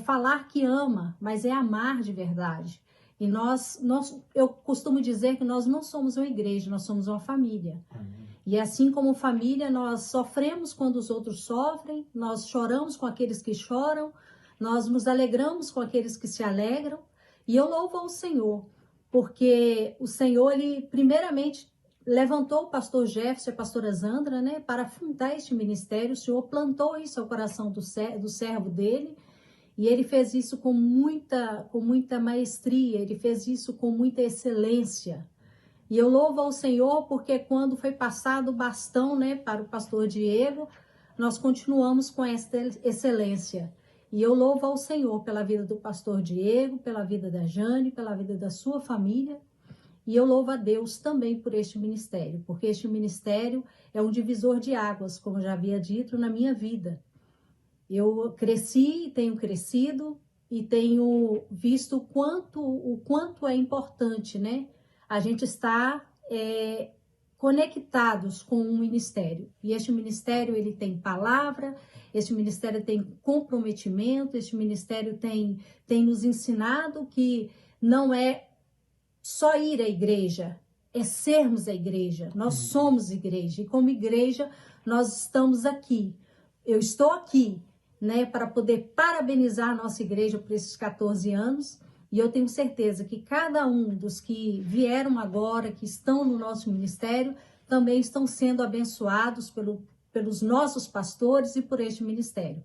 falar que ama, mas é amar de verdade. E eu costumo dizer que nós não somos uma igreja, nós somos uma família. E assim como família, nós sofremos quando os outros sofrem, nós choramos com aqueles que choram, nós nos alegramos com aqueles que se alegram. E eu louvo ao Senhor, porque o Senhor, ele primeiramente levantou o pastor Jefferson e a pastora Zandra, né, para fundar este ministério. O Senhor plantou isso ao coração do servo dele. E ele fez isso com muita maestria, ele fez isso com muita excelência. E eu louvo ao Senhor porque quando foi passado o bastão, né, para o pastor Diego, nós continuamos com esta excelência. E eu louvo ao Senhor pela vida do pastor Diego, pela vida da Jane, pela vida da sua família. E eu louvo a Deus também por este ministério, porque este ministério é um divisor de águas, como eu já havia dito, na minha vida. Eu cresci, tenho crescido e tenho visto o quanto é importante, né? A gente estar conectados com um ministério. E este ministério, ele tem palavra, este ministério tem comprometimento, este ministério tem nos ensinado que não é só ir à igreja, é sermos a igreja. Nós somos igreja e como igreja nós estamos aqui. Eu estou aqui, né, para poder parabenizar a nossa igreja por esses 14 anos, e eu tenho certeza que cada um dos que vieram agora, que estão no nosso ministério, também estão sendo abençoados pelos nossos pastores e por este ministério.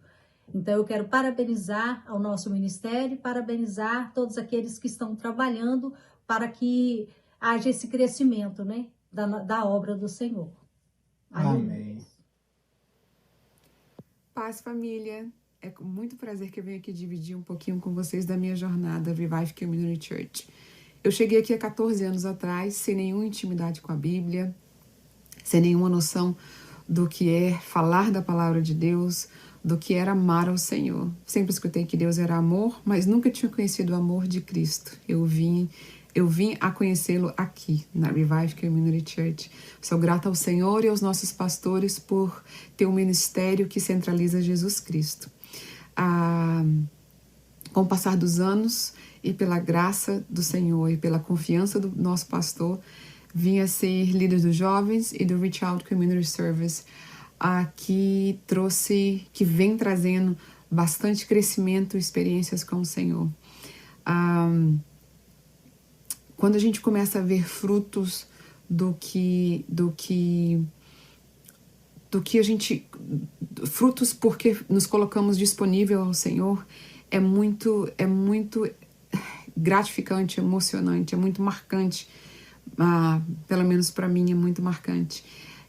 Então eu quero parabenizar ao nosso ministério, parabenizar todos aqueles que estão trabalhando para que haja esse crescimento, né, da obra do Senhor. Amém. Paz, família. É com muito prazer que eu venho aqui dividir um pouquinho com vocês da minha jornada Revive Community Church. Eu cheguei aqui há 14 anos atrás, sem nenhuma intimidade com a Bíblia, sem nenhuma noção do que é falar da palavra de Deus, do que era amar ao Senhor. Sempre escutei que Deus era amor, mas nunca tinha conhecido o amor de Cristo. Eu vim a conhecê-lo aqui, na Revive Community Church. Sou grata ao Senhor e aos nossos pastores por ter um ministério que centraliza Jesus Cristo. Com o passar dos anos e pela graça do Senhor e pela confiança do nosso pastor, vim a ser líder dos jovens e do Reach Out Community Service, que vem trazendo bastante crescimento e experiências com o Senhor. Quando a gente começa a ver frutos frutos porque nos colocamos disponível ao Senhor, é muito gratificante, emocionante, é muito marcante, pelo menos para mim é muito marcante.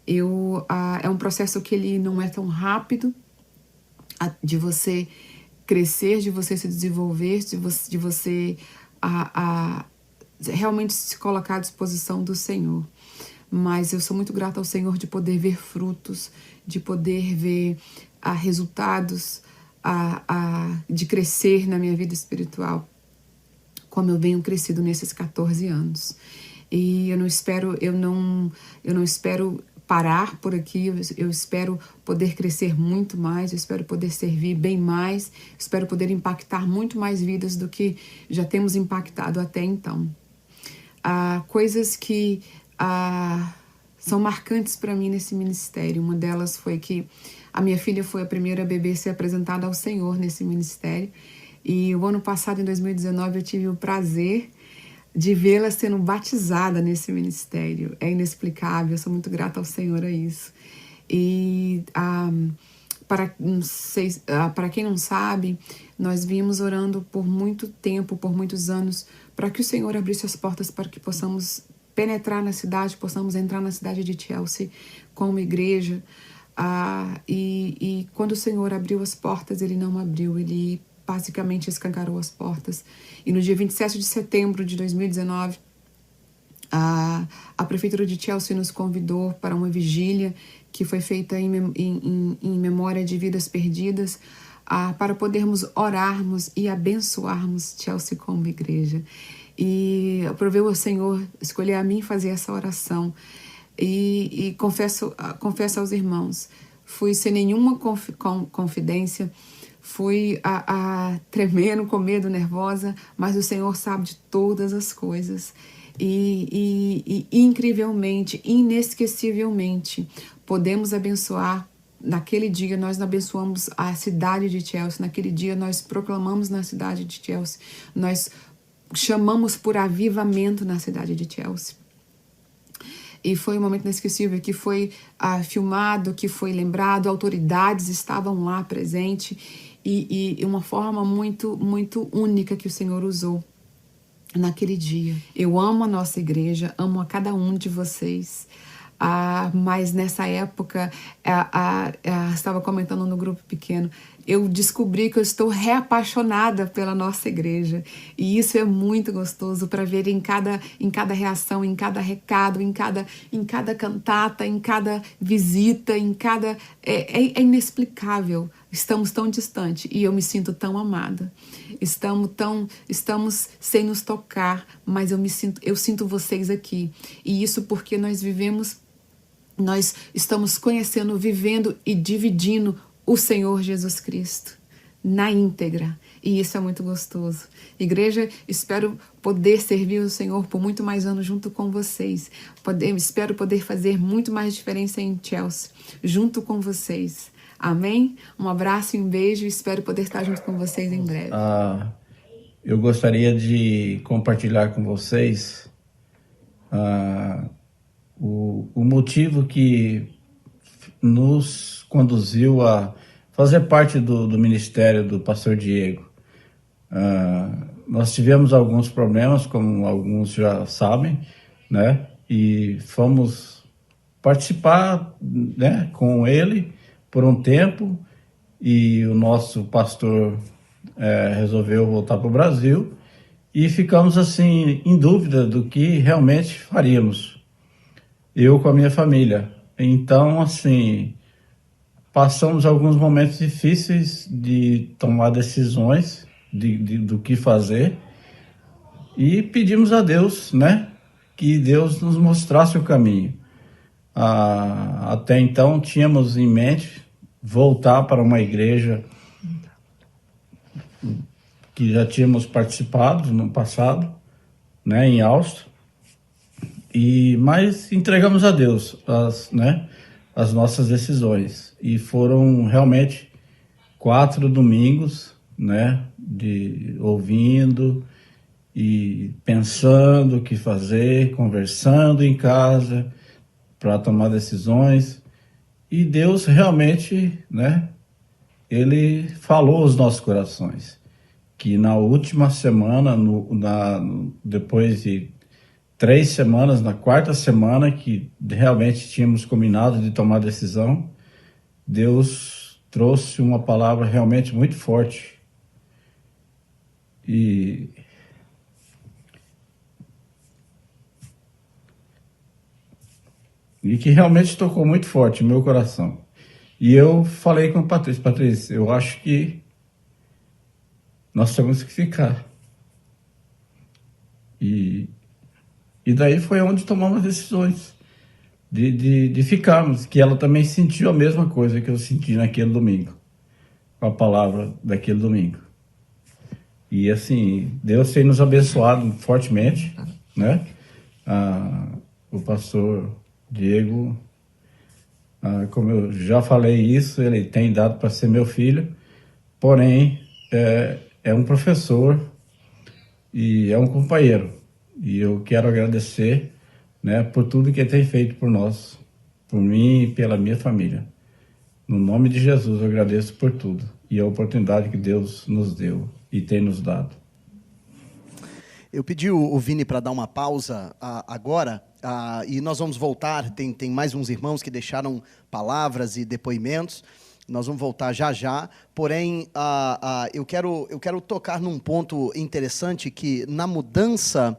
É um processo que ele não é tão rápido de você crescer, de você se desenvolver, de você realmente se colocar à disposição do Senhor. Mas eu sou muito grata ao Senhor de poder ver frutos, de poder ver resultados, de crescer na minha vida espiritual, como eu venho crescido nesses 14 anos. E eu não espero parar por aqui, eu espero poder crescer muito mais, eu espero poder servir bem mais, espero poder impactar muito mais vidas do que já temos impactado até então. Coisas que são marcantes para mim nesse ministério. Uma delas foi que a minha filha foi a primeira bebê a ser apresentada ao Senhor nesse ministério. E o ano passado, em 2019, eu tive o prazer de vê-la sendo batizada nesse ministério. É inexplicável, eu sou muito grata ao Senhor a isso. E para quem não sabe, nós vimos orando por muito tempo, por muitos anos, para que o Senhor abrisse as portas para que possamos penetrar na cidade, possamos entrar na cidade de Chelsea como igreja. E quando o Senhor abriu as portas, Ele não abriu, Ele basicamente escancarou as portas. E no dia 27 de setembro de 2019, a Prefeitura de Chelsea nos convidou para uma vigília que foi feita em memória de vidas perdidas, para podermos orarmos e abençoarmos Chelsea como igreja. E aprovei o Senhor escolher a mim fazer essa oração. E confesso aos irmãos, fui sem nenhuma confidência, fui tremendo, com medo, nervosa, mas o Senhor sabe de todas as coisas. E incrivelmente, inesquecivelmente, podemos abençoar. Naquele dia nós abençoamos a cidade de Chelsea, naquele dia nós proclamamos na cidade de Chelsea, nós chamamos por avivamento na cidade de Chelsea. E foi um momento inesquecível que foi filmado, que foi lembrado, autoridades estavam lá presentes e uma forma muito, muito única que o Senhor usou naquele dia. Eu amo a nossa igreja, amo a cada um de vocês. Mas nessa época, estava comentando no grupo pequeno, eu descobri que eu estou reapaixonada pela nossa igreja. E isso é muito gostoso para ver em cada reação, em cada recado, em cada cantata, em cada visita, é inexplicável. Estamos tão distantes e eu me sinto tão amada. Estamos sem nos tocar, mas eu sinto vocês aqui. E isso porque nós estamos conhecendo, vivendo e dividindo o Senhor Jesus Cristo na íntegra. E isso é muito gostoso. Igreja, espero poder servir o Senhor por muito mais anos junto com vocês. Espero poder fazer muito mais diferença em Chelsea, junto com vocês. Amém? Um abraço e um beijo. Espero poder estar junto com vocês em breve. Eu gostaria de compartilhar com vocês o motivo que nos conduziu a fazer parte do ministério do pastor Diego. Nós tivemos alguns problemas, como alguns já sabem, né? E fomos participar, né, com ele por um tempo, e o nosso pastor resolveu voltar para o Brasil, e ficamos assim em dúvida do que realmente faríamos, eu com a minha família. Então, assim, passamos alguns momentos difíceis de tomar decisões do que fazer, e pedimos a Deus, né, que Deus nos mostrasse o caminho. Até então tínhamos em mente voltar para uma igreja que já tínhamos participado no passado, né, em Austin, mas entregamos a Deus as nossas decisões, e foram realmente 4 domingos, né, ouvindo e pensando o que fazer, conversando em casa para tomar decisões. E Deus realmente, né, Ele falou aos nossos corações, que na última semana, depois de 3 semanas, na 4ª semana que realmente tínhamos combinado de tomar decisão, Deus trouxe uma palavra realmente muito forte e que realmente tocou muito forte no meu coração. E eu falei com a Patrícia, eu acho que nós temos que ficar. E daí foi onde tomamos as decisões de ficarmos, que ela também sentiu a mesma coisa que eu senti naquele domingo, com a palavra daquele domingo. E assim, Deus tem nos abençoado fortemente, né? O pastor Diego, como eu já falei isso, ele tem dado para ser meu filho, porém é um professor e é um companheiro. E eu quero agradecer, né, por tudo que ele tem feito por nós, por mim e pela minha família. No nome de Jesus, eu agradeço por tudo e a oportunidade que Deus nos deu e tem nos dado. Eu pedi o Vini para dar uma pausa agora, e nós vamos voltar. Tem mais uns irmãos que deixaram palavras e depoimentos. Nós vamos voltar já já. Porém, eu quero tocar num ponto interessante que na mudança,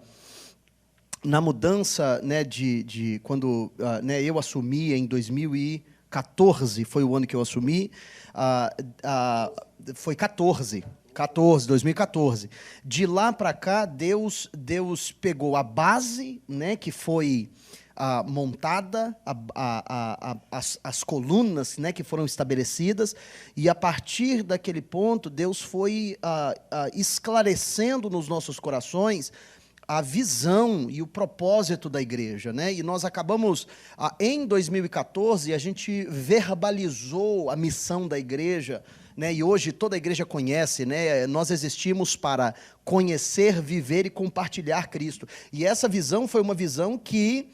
né, de quando né, eu assumi em 2014, foi o ano que eu assumi, foi 2014. De lá para cá, Deus pegou a base, né, que foi montada, as colunas, né, que foram estabelecidas, e a partir daquele ponto, Deus foi esclarecendo nos nossos corações a visão e o propósito da igreja, né? E nós acabamos, em 2014, a gente verbalizou a missão da igreja, né? E hoje toda a igreja conhece, né? Nós existimos para conhecer, viver e compartilhar Cristo. E essa visão foi uma visão que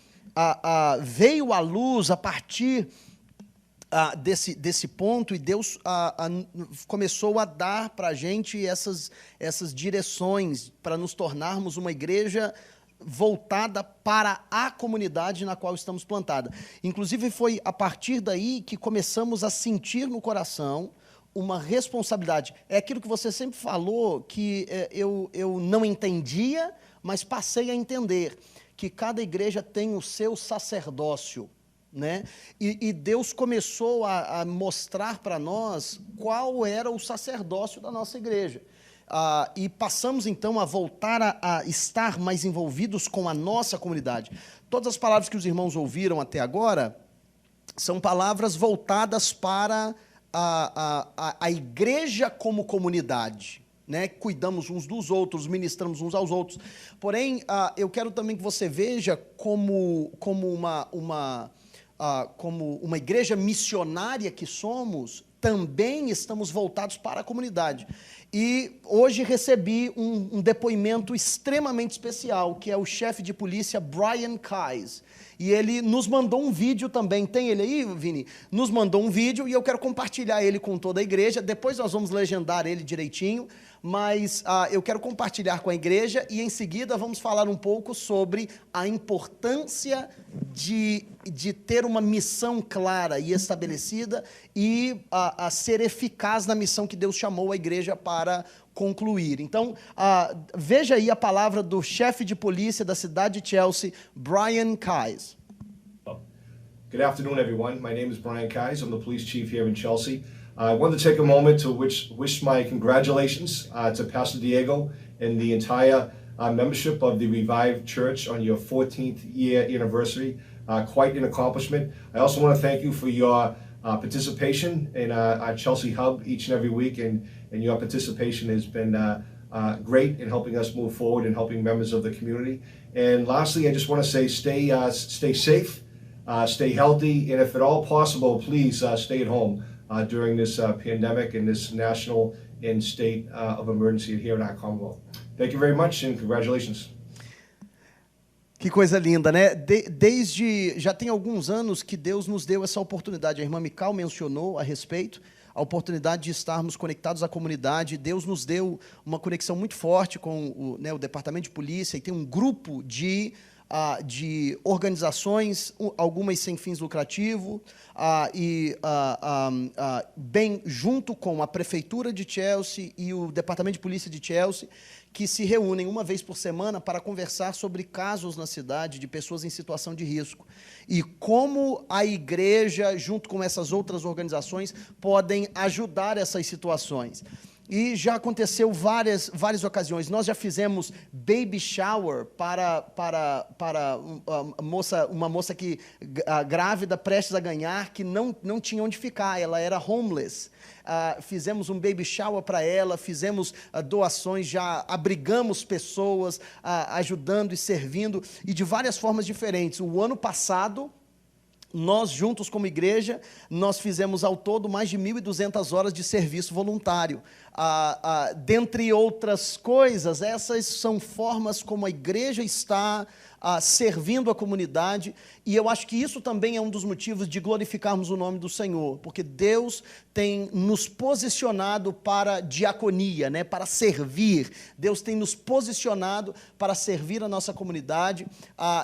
veio à luz a partir desse ponto, e Deus começou a dar para a gente essas direções para nos tornarmos uma igreja voltada para a comunidade na qual estamos plantados. Inclusive, foi a partir daí que começamos a sentir no coração uma responsabilidade. É aquilo que você sempre falou, que eu não entendia, mas passei a entender, que cada igreja tem o seu sacerdócio, né? E Deus começou a mostrar para nós qual era o sacerdócio da nossa igreja. E passamos, então, a voltar a estar mais envolvidos com a nossa comunidade. Todas as palavras que os irmãos ouviram até agora são palavras voltadas para a igreja como comunidade, né? Cuidamos uns dos outros, ministramos uns aos outros. Porém, eu quero também que você veja como uma igreja missionária que somos, também estamos voltados para a comunidade. E hoje recebi um depoimento extremamente especial, que é o chefe de polícia Brian Kais. E ele nos mandou um vídeo também. Tem ele aí, Vini? Nos mandou um vídeo e eu quero compartilhar ele com toda a igreja. Depois nós vamos legendar ele direitinho, mas eu quero compartilhar com a igreja e em seguida vamos falar um pouco sobre a importância de ter uma missão clara e estabelecida e a ser eficaz na missão que Deus chamou a igreja para concluir. Então, veja aí a palavra do chefe de polícia da cidade de Chelsea, Brian Kais. Good afternoon, everyone. My name is Brian Kais. I'm the police chief here in Chelsea. I wanted to take a moment to wish my congratulations to Pastor Diego and the entire membership of the Revived Church on your 14th year anniversary. Quite an accomplishment. I also want to thank you for your participation in our Chelsea Hub each and every week, and your participation has been great in helping us move forward and helping members of the community. And lastly, I just want to say stay safe, stay healthy, and if at all possible, please stay at home during this pandemic and this national and state of emergency here in our Commonwealth. Thank you very much and congratulations. Que coisa linda, né? Já tem alguns anos que Deus nos deu essa oportunidade. A irmã Mical mencionou a respeito, a oportunidade de estarmos conectados à comunidade. Deus nos deu uma conexão muito forte com o departamento de polícia, e tem um grupo de de organizações, algumas sem fins lucrativos, bem junto com a Prefeitura de Chelsea e o Departamento de Polícia de Chelsea, que se reúnem uma vez por semana para conversar sobre casos na cidade de pessoas em situação de risco. E como a igreja, junto com essas outras organizações, podem ajudar essas situações. E já aconteceu várias ocasiões. Nós já fizemos baby shower para uma moça que grávida, prestes a ganhar, que não tinha onde ficar, ela era homeless. Fizemos um baby shower para ela, fizemos doações, já abrigamos pessoas, ajudando e servindo, e de várias formas diferentes. O ano passado, nós, juntos como igreja, nós fizemos ao todo mais de 1.200 horas de serviço voluntário. Dentre outras coisas, essas são formas como a igreja está servindo a comunidade, e eu acho que isso também é um dos motivos de glorificarmos o nome do Senhor, porque Deus tem nos posicionado para diaconia, né, para servir. Deus tem nos posicionado para servir a nossa comunidade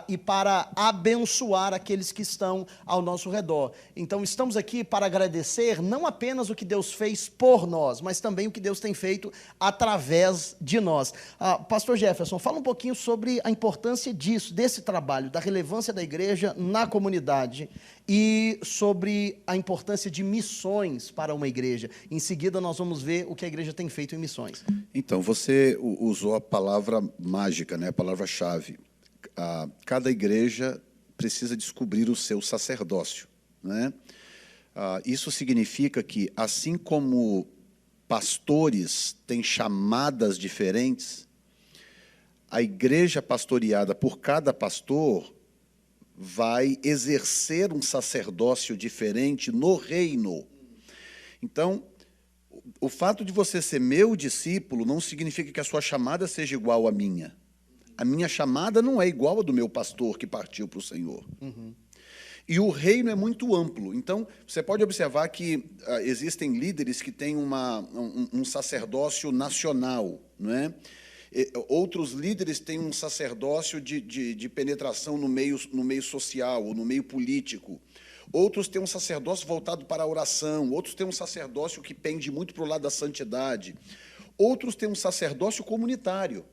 e para abençoar aqueles que estão ao nosso redor. Então, estamos aqui para agradecer não apenas o que Deus fez por nós, mas também o que Deus tem feito através de nós. Pastor Jefferson, fala um pouquinho sobre a importância disso, desse trabalho, da relevância da igreja na comunidade e sobre a importância de missões para uma igreja. Em seguida, nós vamos ver o que a igreja tem feito em missões. Então, você usou a palavra mágica, né? A palavra-chave. Cada igreja precisa descobrir o seu sacerdócio, né? Isso significa que, assim como pastores têm chamadas diferentes, a igreja pastoreada por cada pastor vai exercer um sacerdócio diferente no reino. Então, o fato de você ser meu discípulo não significa que a sua chamada seja igual à minha. A minha chamada não é igual à do meu pastor que partiu para o Senhor. Uhum. E o reino é muito amplo. Então, você pode observar que existem líderes que têm um sacerdócio nacional, não é? Outros líderes têm um sacerdócio de penetração no meio social, ou no meio político. Outros têm um sacerdócio voltado para a oração. Outros têm um sacerdócio que pende muito para o lado da santidade. Outros têm um sacerdócio comunitário.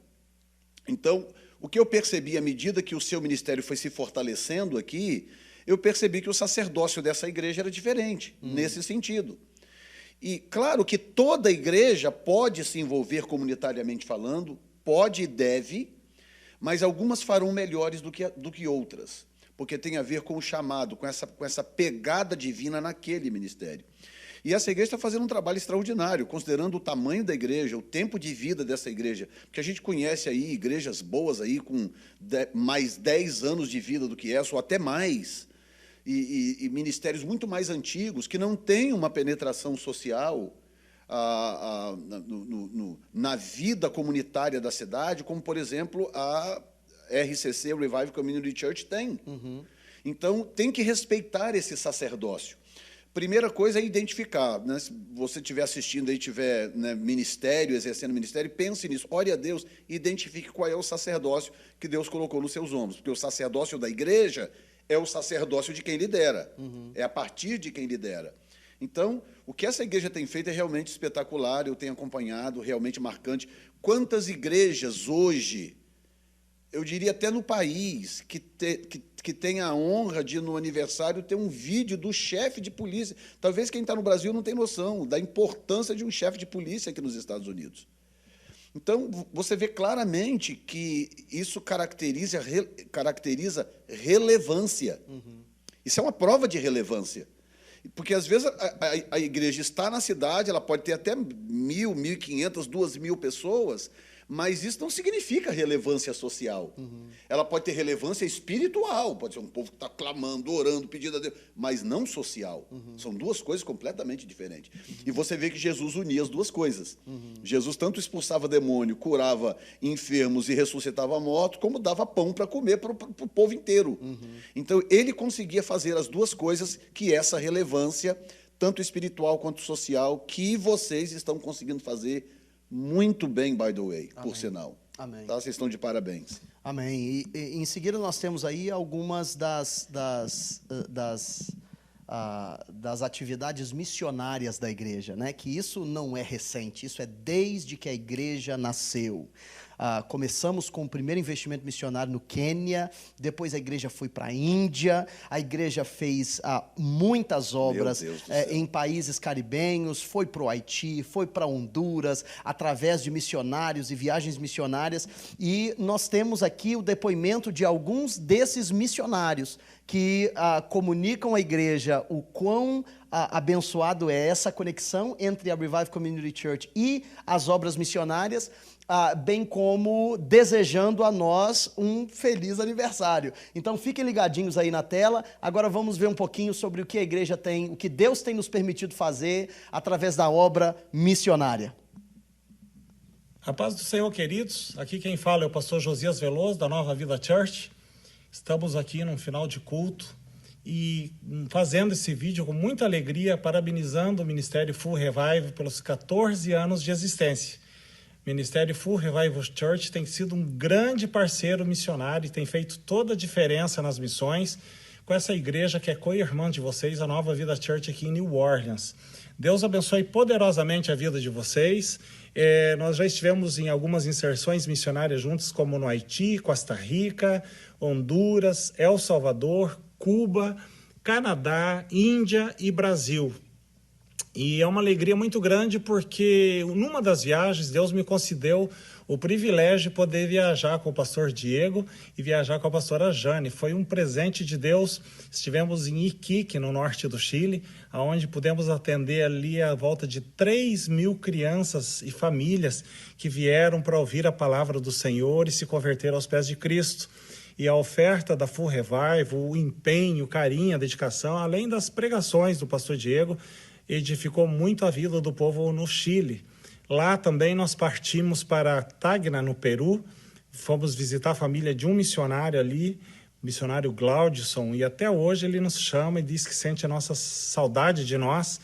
Então, o que eu percebi à medida que o seu ministério foi se fortalecendo aqui, eu percebi que o sacerdócio dessa igreja era diferente, nesse sentido. E, claro, que toda igreja pode se envolver comunitariamente falando, pode e deve, mas algumas farão melhores do que outras, porque tem a ver com o chamado, com essa pegada divina naquele ministério. E essa igreja está fazendo um trabalho extraordinário, considerando o tamanho da igreja, o tempo de vida dessa igreja, porque a gente conhece aí igrejas boas aí com mais 10 anos de vida do que essa, ou até mais, e ministérios muito mais antigos, que não têm uma penetração social na vida comunitária da cidade, como, por exemplo, a RCC, Revive Community Church, tem. Uhum. Então, tem que respeitar esse sacerdócio. Primeira coisa é identificar, né? Se você estiver assistindo e tiver, né, ministério, exercendo ministério, pense nisso, ore a Deus e identifique qual é o sacerdócio que Deus colocou nos seus ombros, porque o sacerdócio da igreja é o sacerdócio de quem lidera, é a partir de quem lidera. Então, o que essa igreja tem feito é realmente espetacular, eu tenho acompanhado, realmente marcante. Quantas igrejas hoje, eu diria até no país, que tem a honra de, no aniversário, ter um vídeo do chefe de polícia. Talvez quem está no Brasil não tenha noção da importância de um chefe de polícia aqui nos Estados Unidos. Então, você vê claramente que isso caracteriza relevância. Uhum. Isso é uma prova de relevância. Porque, às vezes, a igreja está na cidade, ela pode ter até 1.000, 1.500, 2.000 pessoas, mas isso não significa relevância social. Uhum. Ela pode ter relevância espiritual, pode ser um povo que está clamando, orando, pedindo a Deus, mas não social. Uhum. São duas coisas completamente diferentes. Uhum. E você vê que Jesus unia as duas coisas. Uhum. Jesus tanto expulsava demônio, curava enfermos e ressuscitava mortos, como dava pão para comer para o povo inteiro. Uhum. Então, ele conseguia fazer as duas coisas que essa relevância, tanto espiritual quanto social, que vocês estão conseguindo fazer Muito bem, by the way, Amém. por sinal. Amém. Tá? Vocês estão de parabéns. Amém. E em seguida nós temos aí algumas das atividades missionárias da igreja, né? Que isso não é recente, isso é desde que a igreja nasceu. Começamos com o primeiro investimento missionário no Quênia, depois a igreja foi para a Índia, a igreja fez muitas obras em países caribenhos, foi para o Haiti, foi para Honduras, através de missionários e viagens missionárias, e nós temos aqui o depoimento de alguns desses missionários que comunicam à igreja o quão abençoado é essa conexão entre a Revive Community Church e as obras missionárias, bem como desejando a nós um feliz aniversário. Então fiquem ligadinhos aí na tela. Agora vamos ver um pouquinho sobre o que a igreja tem, o que Deus tem nos permitido fazer através da obra missionária. A paz do Senhor, queridos. Aqui quem fala é o pastor Josias Veloso, da Nova Vida Church. Estamos aqui num final de culto e fazendo esse vídeo com muita alegria, parabenizando o Ministério Full Revive pelos 14 anos de existência. O Ministério Full Revival Church tem sido um grande parceiro missionário e tem feito toda a diferença nas missões com essa igreja que é co-irmã de vocês, a Nova Vida Church aqui em New Orleans. Deus abençoe poderosamente a vida de vocês. Nós já estivemos em algumas inserções missionárias juntos, como no Haiti, Costa Rica, Honduras, El Salvador, Cuba, Canadá, Índia e Brasil. E é uma alegria muito grande porque numa das viagens Deus me concedeu o privilégio de poder viajar com o pastor Diego e viajar com a pastora Jane. Foi um presente de Deus. Estivemos em Iquique, no norte do Chile, onde pudemos atender ali a volta de 3.000 crianças e famílias que vieram para ouvir a palavra do Senhor e se converter aos pés de Cristo. E a oferta da Full Revive, o empenho, o carinho, a dedicação, além das pregações do pastor Diego, edificou muito a vida do povo no Chile. Lá também nós partimos para Tacna, no Peru, fomos visitar a família de um missionário ali, o missionário Glaudson, e até hoje ele nos chama e diz que sente a nossa saudade de nós.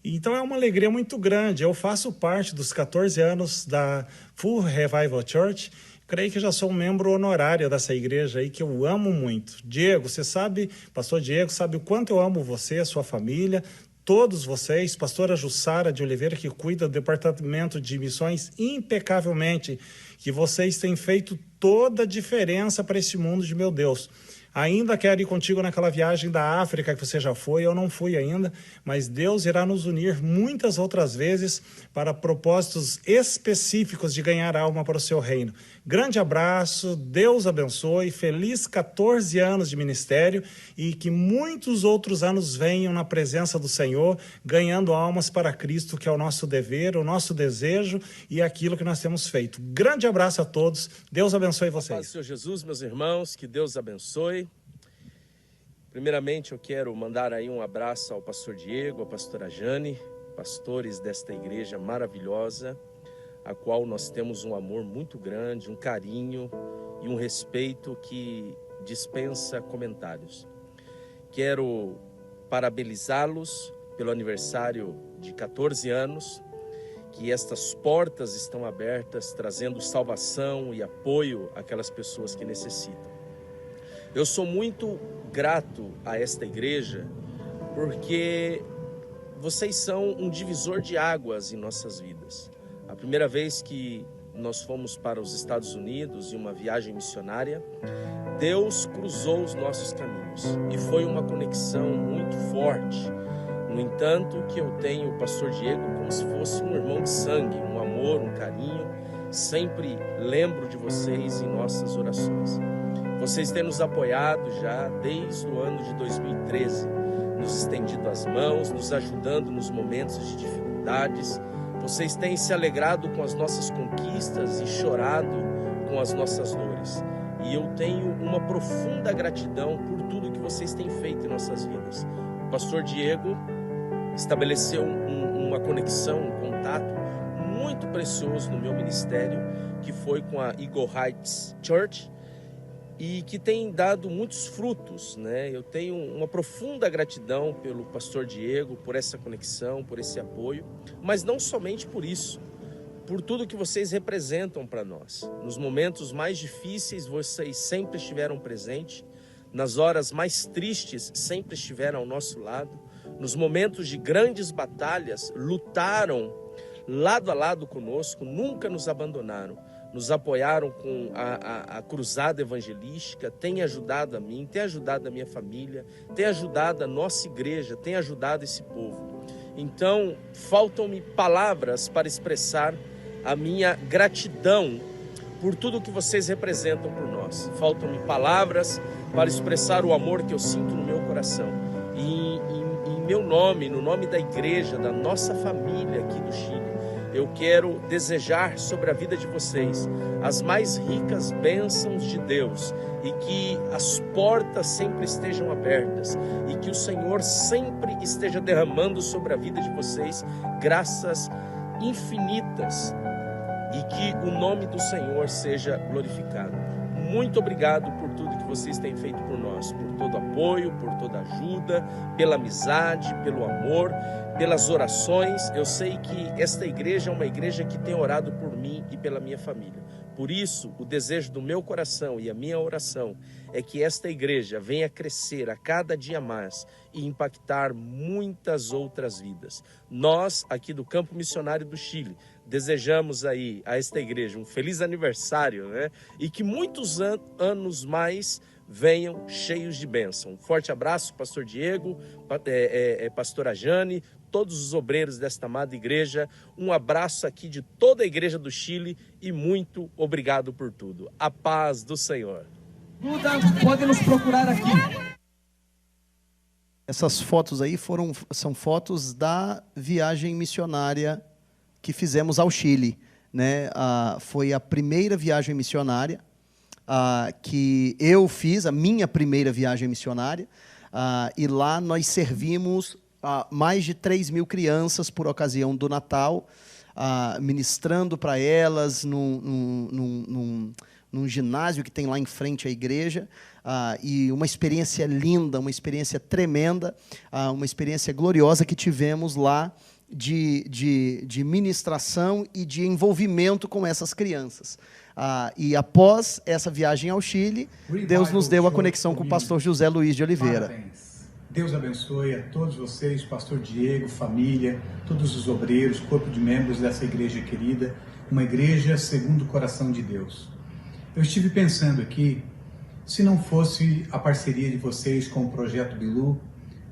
Então é uma alegria muito grande. Eu faço parte dos 14 anos da Full Revival Church. Creio que já sou um membro honorário dessa igreja aí, que eu amo muito. Diego, você sabe, pastor Diego, sabe o quanto eu amo você, a sua família, todos vocês, pastora Jussara de Oliveira, que cuida do departamento de missões impecavelmente, que vocês têm feito toda a diferença para esse mundo de meu Deus. Ainda quero ir contigo naquela viagem da África que você já foi, eu não fui ainda, mas Deus irá nos unir muitas outras vezes para propósitos específicos de ganhar alma para o seu reino. Grande abraço, Deus abençoe, feliz 14 anos de ministério e que muitos outros anos venham na presença do Senhor, ganhando almas para Cristo, que é o nosso dever, o nosso desejo e aquilo que nós temos feito. Grande abraço a todos, Deus abençoe vocês. Paz do Senhor Jesus, meus irmãos, que Deus abençoe. Primeiramente, eu quero mandar aí um abraço ao pastor Diego, à pastora Jane, pastores desta igreja maravilhosa, a qual nós temos um amor muito grande, um carinho e um respeito que dispensa comentários. Quero parabenizá-los pelo aniversário de 14 anos, que estas portas estão abertas, trazendo salvação e apoio àquelas pessoas que necessitam. Eu sou muito grato a esta igreja, porque vocês são um divisor de águas em nossas vidas. A primeira vez que nós fomos para os Estados Unidos em uma viagem missionária, Deus cruzou os nossos caminhos e foi uma conexão muito forte. No entanto, que eu tenho o pastor Diego como se fosse um irmão de sangue, um amor, um carinho. Sempre lembro de vocês em nossas orações. Vocês têm nos apoiado já desde o ano de 2013, nos estendido as mãos, nos ajudando nos momentos de dificuldades. Vocês têm se alegrado com as nossas conquistas e chorado com as nossas dores. E eu tenho uma profunda gratidão por tudo que vocês têm feito em nossas vidas. O pastor Diego estabeleceu uma conexão, um contato muito precioso no meu ministério, que foi com a Eagle Heights Church, e que tem dado muitos frutos, né? Eu tenho uma profunda gratidão pelo pastor Diego, por essa conexão, por esse apoio, mas não somente por isso. por tudo que vocês representam para nós. Nos momentos mais difíceis, vocês sempre estiveram presentes. Nas horas mais tristes, sempre estiveram ao nosso lado. Nos momentos de grandes batalhas, lutaram lado a lado conosco, nunca nos abandonaram. Nos apoiaram com a cruzada evangelística, tem ajudado a mim, tem ajudado a minha família, tem ajudado a nossa igreja, tem ajudado esse povo. Então, faltam-me palavras para expressar a minha gratidão por tudo que vocês representam por nós. Faltam-me palavras para expressar o amor que eu sinto no meu coração. E em meu nome, no nome da igreja, da nossa família aqui do Chile, eu quero desejar sobre a vida de vocês as mais ricas bênçãos de Deus e que as portas sempre estejam abertas e que o Senhor sempre esteja derramando sobre a vida de vocês graças infinitas e que o nome do Senhor seja glorificado. Muito obrigado por tudo que vocês têm feito por nós, por todo apoio, por toda ajuda, pela amizade, pelo amor, pelas orações. Eu sei que esta igreja é uma igreja que tem orado por mim e pela minha família. Por isso, o desejo do meu coração e a minha oração é que esta igreja venha crescer a cada dia mais e impactar muitas outras vidas. Nós, aqui do Campo Missionário do Chile, desejamos aí a esta igreja um feliz aniversário, né? E que muitos anos mais venham cheios de bênção. Um forte abraço, pastor Diego, pastora Jane, todos os obreiros desta amada igreja. Um abraço aqui de toda a igreja do Chile e muito obrigado por tudo. A paz do Senhor. Pode nos procurar aqui. Essas fotos aí são fotos da viagem missionária que fizemos ao Chile, né? Foi a primeira viagem missionária que eu fiz, a minha primeira viagem missionária, e lá nós servimos mais de 3.000 crianças por ocasião do Natal, ministrando para elas num ginásio que tem lá em frente à igreja, e uma experiência linda, uma experiência tremenda, uma experiência gloriosa que tivemos lá de ministração e de envolvimento com essas crianças. E após essa viagem ao Chile, Deus nos deu a conexão com o pastor José Luiz de Oliveira. Parabéns. Deus abençoe a todos vocês, pastor Diego, família, todos os obreiros, corpo de membros dessa igreja querida, uma igreja segundo o coração de Deus. Eu estive pensando aqui, se não fosse a parceria de vocês com o Projeto Bilu,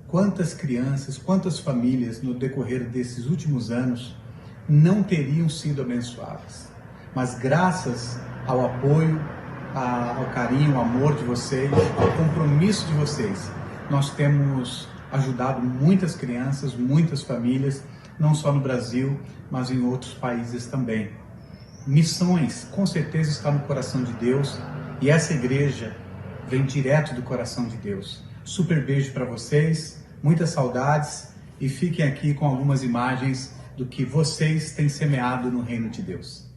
quantas crianças, quantas famílias no decorrer desses últimos anos não teriam sido abençoadas. Mas graças ao apoio, ao carinho, ao amor de vocês, ao compromisso de vocês, nós temos ajudado muitas crianças, muitas famílias, não só no Brasil, mas em outros países também. Missões, com certeza, está no coração de Deus e essa igreja vem direto do coração de Deus. Super beijo para vocês, muitas saudades e fiquem aqui com algumas imagens do que vocês têm semeado no reino de Deus.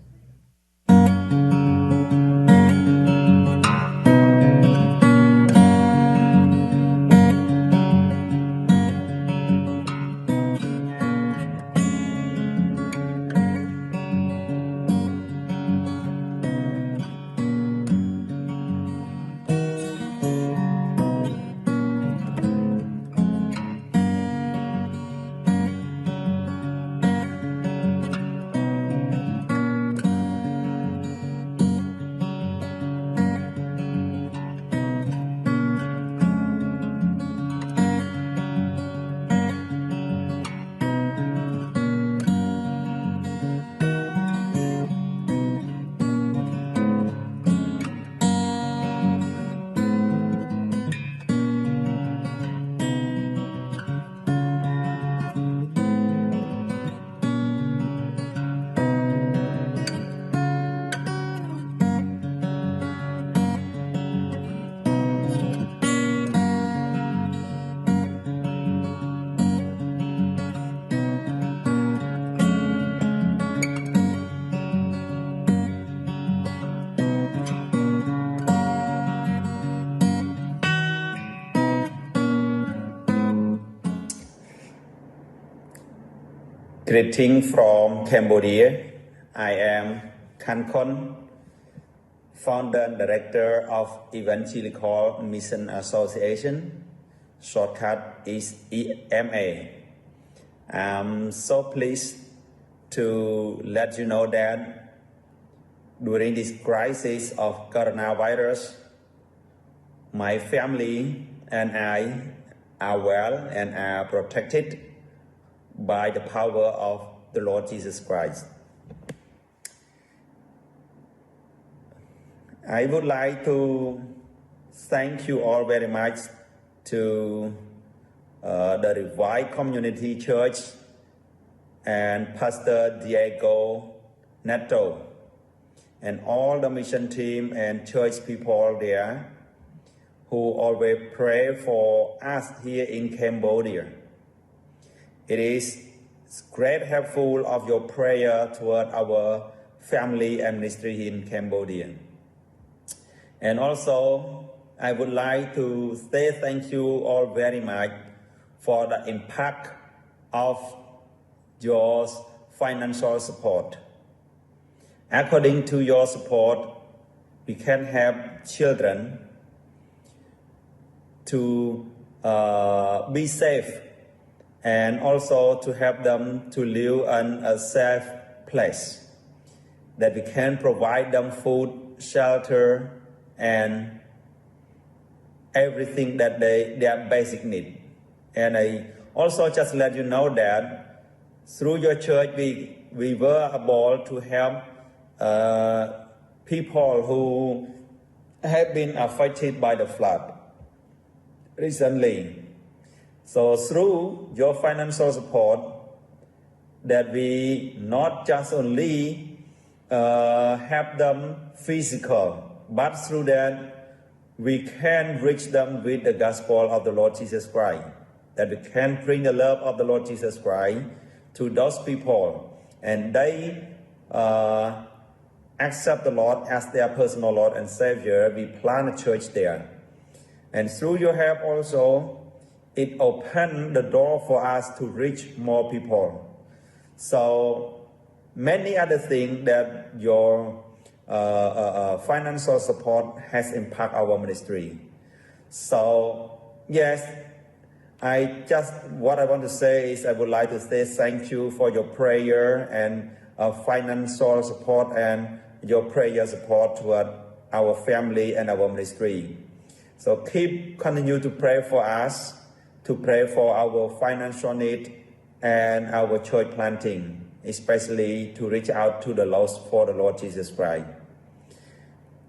Greeting from Cambodia. I am Kankon, founder and director of Evangelical Mission Association. Shortcut is EMA. I'm so pleased to let you know that during this crisis of coronavirus, my family and I are well and are protected by the power of the Lord Jesus Christ. I would like to thank you all very much to the Revive Community Church and Pastor Diego Neto and all the mission team and church people there who always pray for us here in Cambodia. It is great helpful of your prayer toward our family and ministry in Cambodia. And also, I would like to say thank you all very much for the impact of your financial support. According to your support, we can have children to be safe and also to help them to live in a safe place, that we can provide them food, shelter, and everything that their basic need. And I also just let you know that through your church, we were able to help people who have been affected by the flood recently. So through your financial support, that we not just only help them physical, but through that we can reach them with the gospel of the Lord Jesus Christ, that we can bring the love of the Lord Jesus Christ to those people, and they accept the Lord as their personal Lord and Savior. We plant a church there. And through your help also, it opened the door for us to reach more people. So many other things that your financial support has impacted our ministry. So yes, what I want to say is I would like to say thank you for your prayer and financial support and your prayer support toward our family and our ministry. So continue to pray for us, to pray for our financial need and our church planting, especially to reach out to the lost for the Lord Jesus Christ.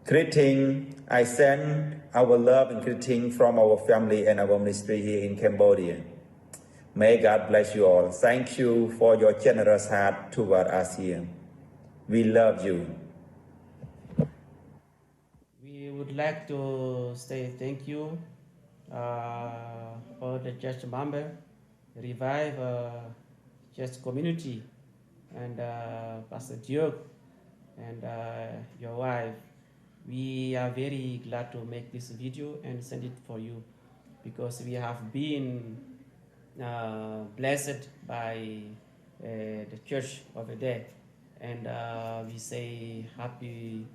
Greeting, I send our love and greeting from our family and our ministry here in Cambodia. May God bless you all. Thank you for your generous heart toward us here. We love you. We would like to say thank you for the church member, Revive Church community, and Pastor Diego and your wife. We are very glad to make this video and send it for you, because we have been blessed by the church over there, and we say happy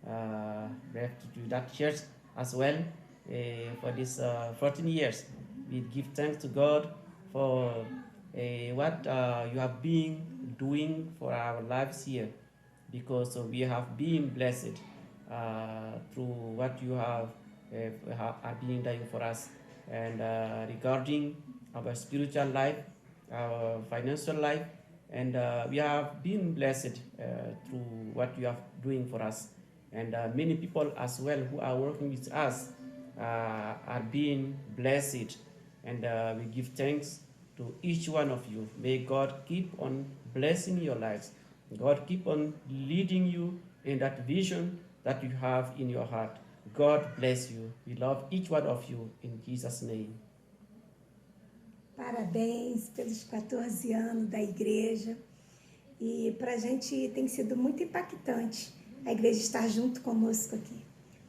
birthday to that church as well for this 14 years. We give thanks to God for what you have been doing for our lives here, because we have been blessed through what you have been doing for us, and regarding our spiritual life, our financial life, and we have been blessed through what you are doing for us, and many people as well who are working with us are being blessed, and we give thanks to each one of you. May God keep on blessing your lives. God keep on leading you in that vision that you have in your heart. God bless you. We love each one of you in Jesus' name. Parabéns pelos 14 anos da igreja. E para a gente tem sido muito impactante a igreja estar junto conosco aqui.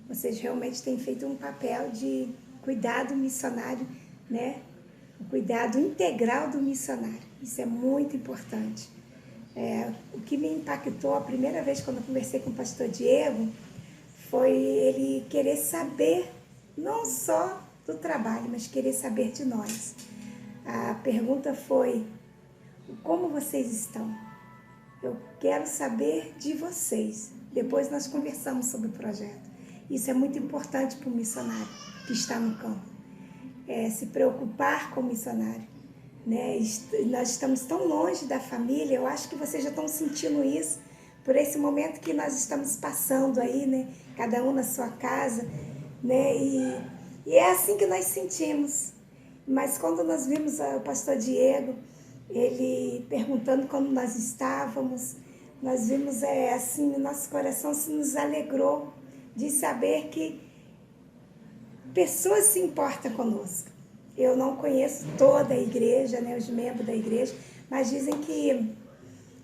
Vocês realmente têm feito um papel de cuidado missionário, né? O cuidado integral do missionário. Isso é muito importante. O que me impactou a primeira vez quando eu conversei com o pastor Diego foi ele querer saber não só do trabalho, mas querer saber de nós. A pergunta foi: como vocês estão? Eu quero saber de vocês. Depois nós conversamos sobre o projeto. Isso é muito importante para o missionário que está no campo. Se preocupar com o missionário. Né? Nós estamos tão longe da família, eu acho que vocês já estão sentindo isso, por esse momento que nós estamos passando aí, né? Cada um na sua casa, né? E é assim que nós sentimos. Mas quando nós vimos o pastor Diego, ele perguntando como nós estávamos, nós vimos assim, o nosso coração se nos alegrou de saber que pessoas se importam conosco. Eu não conheço toda a igreja, né, os membros da igreja, mas dizem que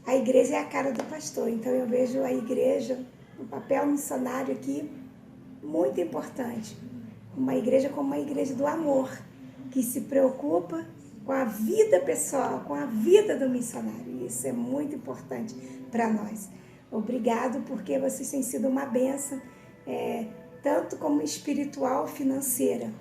a igreja é a cara do pastor. Então eu vejo a igreja, o papel missionário aqui, muito importante. Uma igreja como uma igreja do amor, que se preocupa com a vida pessoal, com a vida do missionário. Isso é muito importante para nós. Obrigado, porque vocês têm sido uma bênção, tanto como espiritual, financeira.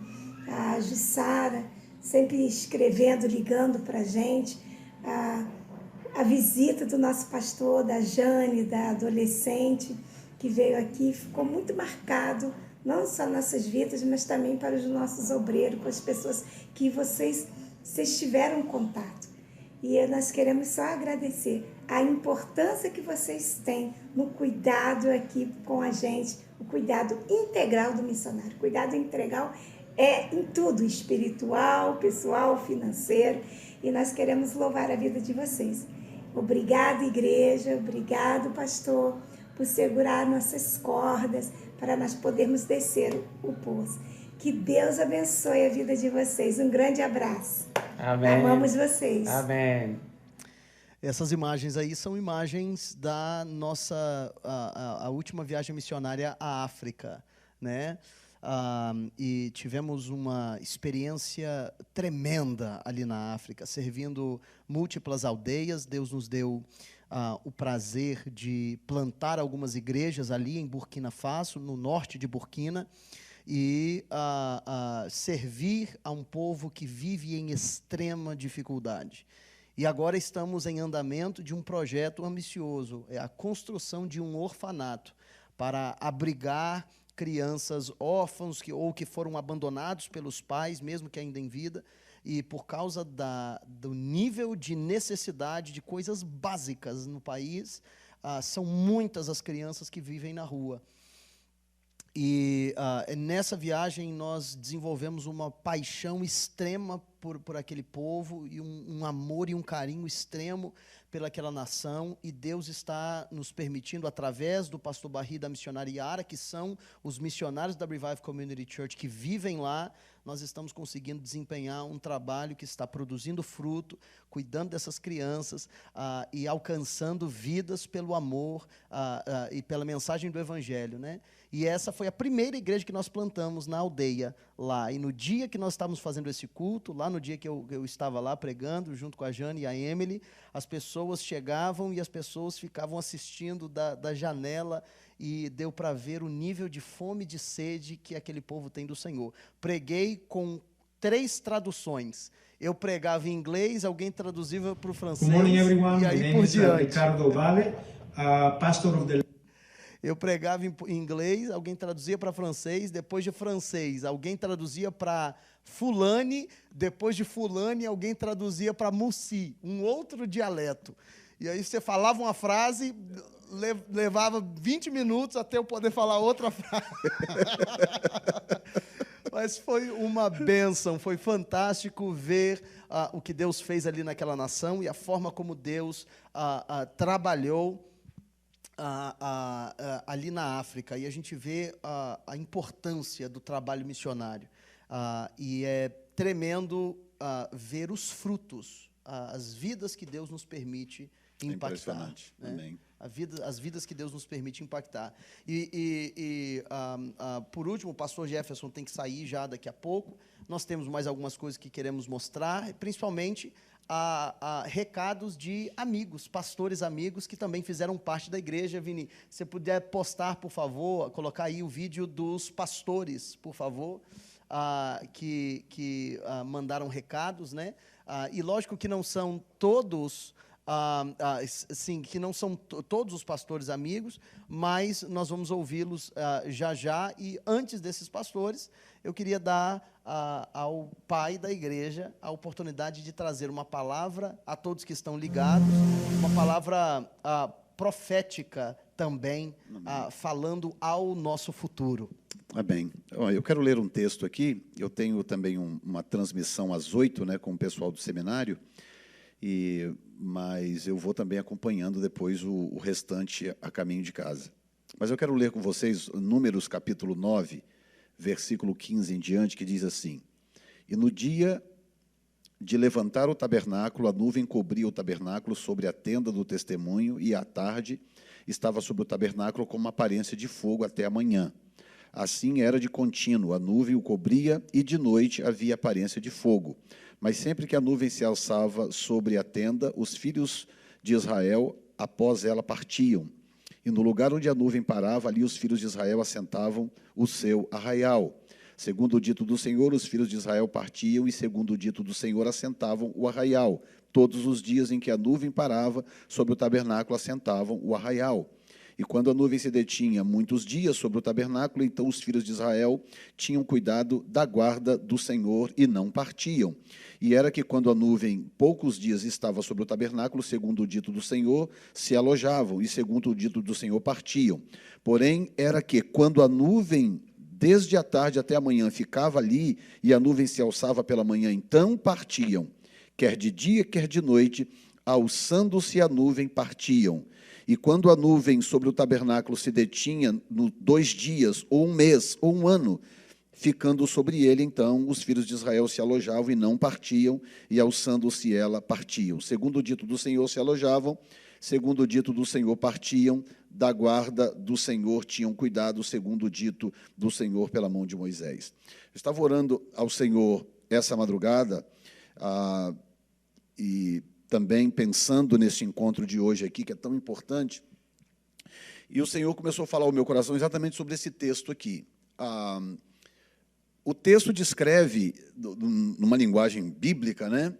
A Jussara sempre escrevendo, ligando para a gente. A visita do nosso pastor, da Jane, da adolescente, que veio aqui, ficou muito marcado, não só nossas vidas, mas também para os nossos obreiros, para as pessoas que vocês tiveram contato. E nós queremos só agradecer a importância que vocês têm no cuidado aqui com a gente, o cuidado integral do missionário. Cuidado integral em tudo, espiritual, pessoal, financeiro, e nós queremos louvar a vida de vocês. Obrigada, igreja, obrigado, pastor, por segurar nossas cordas para nós podermos descer o poço. Que Deus abençoe a vida de vocês. Um grande abraço. Amém. Amamos vocês. Amém. Essas imagens aí são imagens da nossa a última viagem missionária à África, né? E tivemos uma experiência tremenda ali na África, servindo múltiplas aldeias. Deus nos deu o prazer de plantar algumas igrejas ali em Burkina Faso, no norte de Burkina, e servir a um povo que vive em extrema dificuldade. E agora estamos em andamento de um projeto ambicioso, a construção de um orfanato para abrigar crianças órfãos ou que foram abandonados pelos pais, mesmo que ainda em vida, e por causa do nível de necessidade de coisas básicas no país, são muitas as crianças que vivem na rua. E nessa viagem nós desenvolvemos uma paixão extrema por aquele povo e um amor e um carinho extremo pelaquela nação, e Deus está nos permitindo, através do pastor Barry e da missionária Yara, que são os missionários da Revive Community Church que vivem lá, nós estamos conseguindo desempenhar um trabalho que está produzindo fruto, cuidando dessas crianças e alcançando vidas pelo amor e pela mensagem do Evangelho, né? E essa foi a primeira igreja que nós plantamos na aldeia lá. E no dia que nós estávamos fazendo esse culto, lá no dia que eu estava lá pregando, junto com a Jane e a Emily, as pessoas chegavam e as pessoas ficavam assistindo da janela, e deu para ver o nível de fome e de sede que aquele povo tem do Senhor. Preguei com 3 traduções. Eu pregava em inglês, alguém traduzia para o francês. Good morning, everyone. E aí My name por is diante. Ricardo Valle, pastor of the... Eu pregava em inglês, alguém traduzia para francês, depois de francês, alguém traduzia para Fulani, depois de Fulani, alguém traduzia para Mussi, um outro dialeto. E aí você falava uma frase, levava 20 minutos até eu poder falar outra frase. Mas foi uma bênção, foi fantástico ver o que Deus fez ali naquela nação e a forma como Deus trabalhou ali na África. E a gente vê a importância do trabalho missionário. E é tremendo ver os frutos, as vidas que Deus nos permite impactar. Impressionante. Né? Amém. as vidas que Deus nos permite impactar. Por último, o pastor Jefferson tem que sair já daqui a pouco. Nós temos mais algumas coisas que queremos mostrar, principalmente recados de amigos, pastores amigos que também fizeram parte da igreja. Vini, se puder postar, por favor, colocar aí o vídeo dos pastores, por favor, que mandaram recados, né? E lógico que não são todos, que não são todos os pastores amigos, mas nós vamos ouvi-los já. E antes desses pastores, eu queria dar ao pai da igreja a oportunidade de trazer uma palavra a todos que estão ligados, uma palavra profética também, falando ao nosso futuro. Amém. Eu quero ler um texto aqui. Eu tenho também uma transmissão às 8, né, com o pessoal do seminário, mas eu vou também acompanhando depois o restante a caminho de casa. Mas eu quero ler com vocês Números capítulo 9, versículo 15 em diante, que diz assim: E no dia de levantar o tabernáculo, a nuvem cobria o tabernáculo sobre a tenda do testemunho, e à tarde estava sobre o tabernáculo com uma aparência de fogo até a manhã. Assim era de contínuo, a nuvem o cobria, e de noite havia aparência de fogo. Mas sempre que a nuvem se alçava sobre a tenda, os filhos de Israel, após ela, partiam. E no lugar onde a nuvem parava, ali os filhos de Israel assentavam o seu arraial. Segundo o dito do Senhor, os filhos de Israel partiam, e segundo o dito do Senhor, assentavam o arraial. Todos os dias em que a nuvem parava sobre o tabernáculo, assentavam o arraial. E quando a nuvem se detinha muitos dias sobre o tabernáculo, então os filhos de Israel tinham cuidado da guarda do Senhor e não partiam. E era que quando a nuvem poucos dias estava sobre o tabernáculo, segundo o dito do Senhor, se alojavam, e segundo o dito do Senhor, partiam. Porém, era que quando a nuvem, desde a tarde até a manhã, ficava ali, e a nuvem se alçava pela manhã, então partiam, quer de dia, quer de noite, alçando-se a nuvem, partiam. E quando a nuvem sobre o tabernáculo se detinha 2 dias, ou 1 mês, ou 1 ano, ficando sobre ele, então, os filhos de Israel se alojavam e não partiam, e alçando-se ela, partiam. Segundo o dito do Senhor, se alojavam, segundo o dito do Senhor, partiam, da guarda do Senhor tinham cuidado, segundo o dito do Senhor, pela mão de Moisés. Eu estava orando ao Senhor essa madrugada, e também pensando nesse encontro de hoje aqui, que é tão importante, e o Senhor começou a falar ao meu coração exatamente sobre esse texto aqui. O texto descreve, numa linguagem bíblica, né,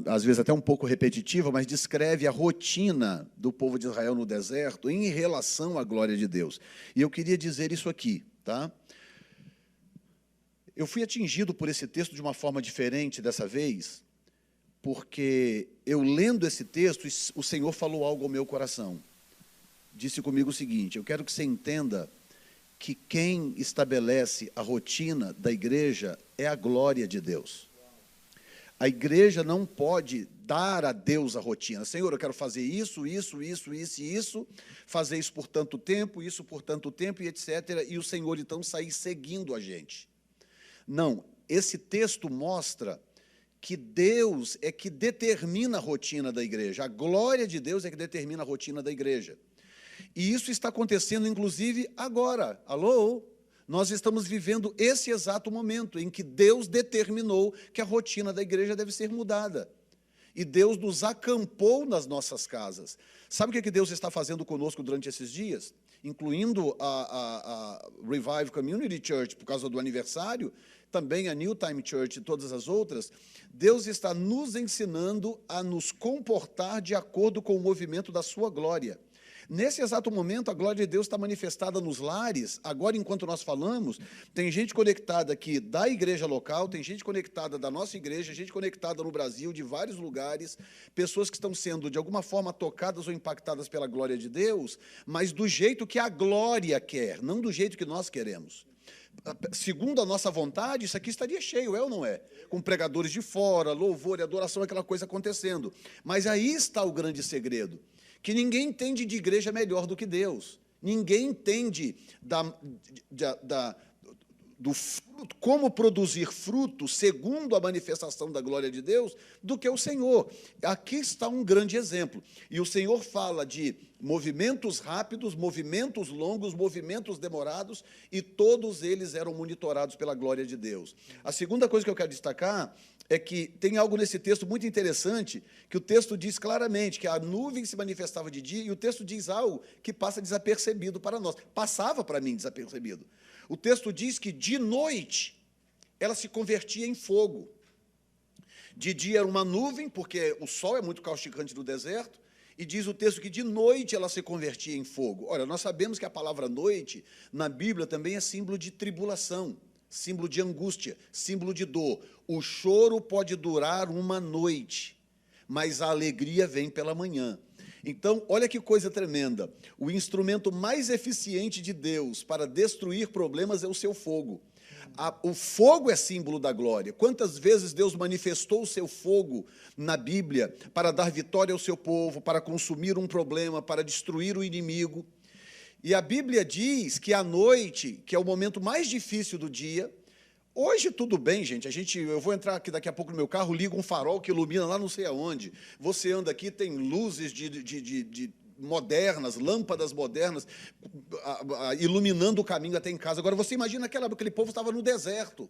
às vezes até um pouco repetitiva, mas descreve a rotina do povo de Israel no deserto em relação à glória de Deus. E eu queria dizer isso aqui, tá? Eu fui atingido por esse texto de uma forma diferente dessa vez, porque eu lendo esse texto, o Senhor falou algo ao meu coração. Disse comigo o seguinte: eu quero que você entenda que quem estabelece a rotina da igreja é a glória de Deus. A igreja não pode dar a Deus a rotina. Senhor, eu quero fazer isso, fazer isso por tanto tempo, isso por tanto tempo, e etc. E o Senhor, então, sair seguindo a gente. Não, esse texto mostra que Deus é que determina a rotina da igreja. A glória de Deus é que determina a rotina da igreja. E isso está acontecendo, inclusive, agora. Alô? Nós estamos vivendo esse exato momento em que Deus determinou que a rotina da igreja deve ser mudada. E Deus nos acampou nas nossas casas. Sabe o que Deus está fazendo conosco durante esses dias? Incluindo a Revive Community Church, por causa do aniversário, também a New Time Church e todas as outras. Deus está nos ensinando a nos comportar de acordo com o movimento da sua glória. Nesse exato momento, a glória de Deus está manifestada nos lares. Agora, enquanto nós falamos, tem gente conectada aqui da igreja local, tem gente conectada da nossa igreja, gente conectada no Brasil, de vários lugares, pessoas que estão sendo, de alguma forma, tocadas ou impactadas pela glória de Deus, mas do jeito que a glória quer, não do jeito que nós queremos. Segundo a nossa vontade, isso aqui estaria cheio, é ou não é? Com pregadores de fora, louvor e adoração, aquela coisa acontecendo. Mas aí está o grande segredo, que ninguém entende de igreja melhor do que Deus. Ninguém entende do fruto, como produzir fruto segundo a manifestação da glória de Deus do que o Senhor. Aqui está um grande exemplo. E o Senhor fala de Movimentos rápidos, movimentos longos, movimentos demorados, e todos eles eram monitorados pela glória de Deus. A segunda coisa que eu quero destacar é que tem algo nesse texto muito interessante, que o texto diz claramente que a nuvem se manifestava de dia, e o texto diz algo que passa desapercebido para nós. Passava para mim desapercebido. O texto diz que de noite ela se convertia em fogo. De dia era uma nuvem, porque o sol é muito causticante no deserto, e diz o texto que de noite ela se convertia em fogo. Olha, nós sabemos que a palavra noite, na Bíblia, também é símbolo de tribulação, símbolo de angústia, símbolo de dor. O choro pode durar uma noite, mas a alegria vem pela manhã. Então, olha que coisa tremenda. O instrumento mais eficiente de Deus para destruir problemas é o seu fogo. O fogo é símbolo da glória. Quantas vezes Deus manifestou o seu fogo na Bíblia para dar vitória ao seu povo, para consumir um problema, para destruir o inimigo. E a Bíblia diz que à noite, que é o momento mais difícil do dia, hoje tudo bem, gente, eu vou entrar aqui daqui a pouco no meu carro, ligo um farol que ilumina lá não sei aonde. Você anda aqui, tem luzes modernas, lâmpadas modernas, iluminando o caminho até em casa. Agora, você imagina aquele povo estava no deserto.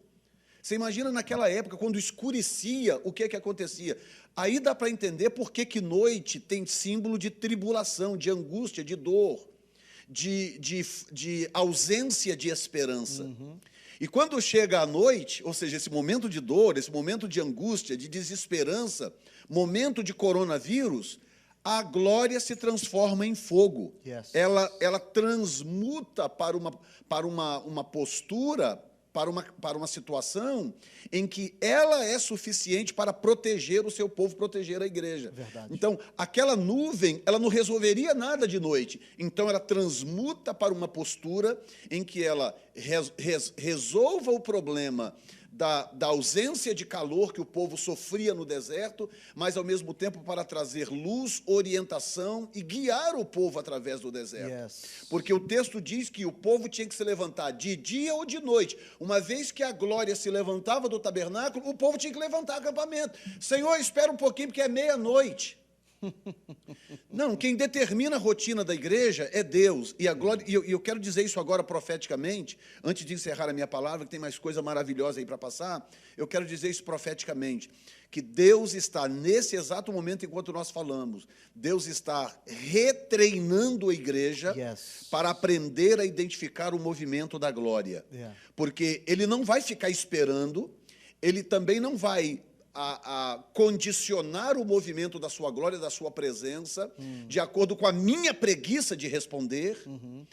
Você imagina naquela época, quando escurecia, o que acontecia? Aí dá para entender por que noite tem símbolo de tribulação, de angústia, de dor, de ausência de esperança. E quando chega a noite, ou seja, esse momento de dor, esse momento de angústia, de desesperança, momento de coronavírus, a glória se transforma em fogo. Yes. Ela transmuta para uma postura, para uma situação em que ela é suficiente para proteger o seu povo, proteger a igreja. Verdade. Então, aquela nuvem, ela não resolveria nada de noite. Então, ela transmuta para uma postura em que ela resolva o problema da ausência de calor que o povo sofria no deserto, mas, ao mesmo tempo, para trazer luz, orientação e guiar o povo através do deserto. Yes. Porque o texto diz que o povo tinha que se levantar de dia ou de noite. Uma vez que a glória se levantava do tabernáculo, o povo tinha que levantar acampamento. Senhor, espera um pouquinho, porque é meia-noite. Não, quem determina a rotina da igreja é Deus. E a glória, e eu quero dizer isso agora profeticamente, antes de encerrar a minha palavra, que tem mais coisa maravilhosa aí para passar. Eu quero dizer isso profeticamente, que Deus está, nesse exato momento, enquanto nós falamos, Deus está retreinando a igreja para aprender a identificar o movimento da glória. Porque Ele não vai ficar esperando, Ele também não vai a condicionar o movimento da sua glória, da sua presença, de acordo com a minha preguiça de responder.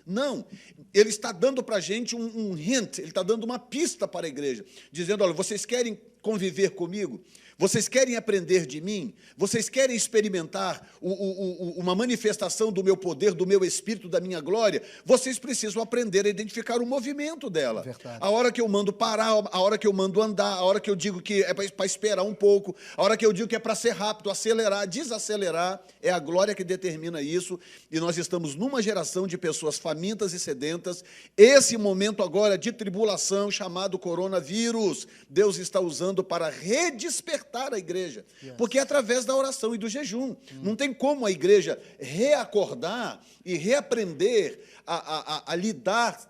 Não, ele está dando para a gente um hint, ele está dando uma pista para a igreja, dizendo, olha, vocês querem conviver comigo? Vocês querem aprender de mim? Vocês querem experimentar uma manifestação do meu poder, do meu espírito, da minha glória? Vocês precisam aprender a identificar o movimento dela. Verdade. A hora que eu mando parar, a hora que eu mando andar, a hora que eu digo que é para esperar um pouco, a hora que eu digo que é para ser rápido, acelerar, desacelerar, é a glória que determina isso. E nós estamos numa geração de pessoas famintas e sedentas. Esse momento agora de tribulação chamado coronavírus, Deus está usando para redespertar a igreja, porque é através da oração e do jejum. Não tem como a igreja reacordar e reaprender a lidar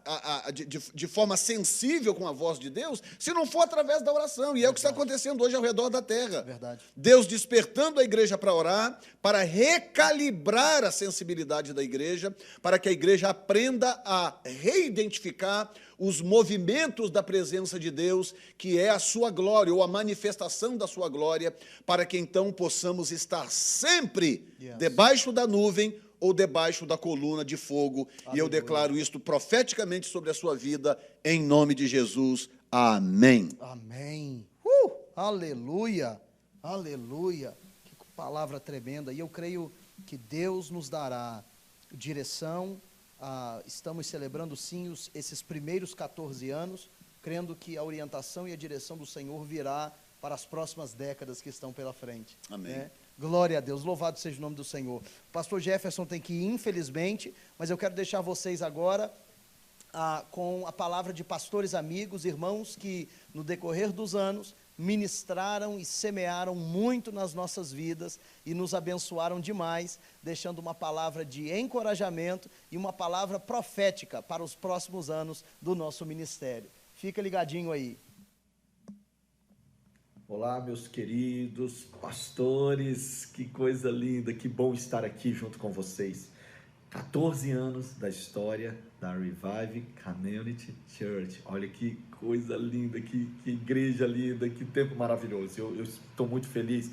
de forma sensível com a voz de Deus, se não for através da oração, e é o que está acontecendo hoje ao redor da terra. Verdade. Deus despertando a igreja para orar, para recalibrar a sensibilidade da igreja, para que a igreja aprenda a reidentificar os movimentos da presença de Deus, que é a sua glória, ou a manifestação da sua glória, para que então possamos estar sempre debaixo da nuvem ou debaixo da coluna de fogo. Aleluia. E eu declaro isto profeticamente sobre a sua vida, em nome de Jesus. Amém. Amém. Aleluia. Aleluia. Que palavra tremenda. E eu creio que Deus nos dará direção. Estamos celebrando, sim, esses primeiros 14 anos, crendo que a orientação e a direção do Senhor virá para as próximas décadas que estão pela frente. Amém. Né? Glória a Deus, louvado seja o nome do Senhor. O pastor Jefferson tem que ir, infelizmente, mas eu quero deixar vocês agora com a palavra de pastores amigos, irmãos que, no decorrer dos anos, ministraram e semearam muito nas nossas vidas e nos abençoaram demais, deixando uma palavra de encorajamento e uma palavra profética para os próximos anos do nosso ministério. Fica ligadinho aí. Olá, meus queridos pastores, que coisa linda, que bom estar aqui junto com vocês. 14 anos da história da Revive Community Church. Olha que coisa linda, que igreja linda, que tempo maravilhoso. Eu estou muito feliz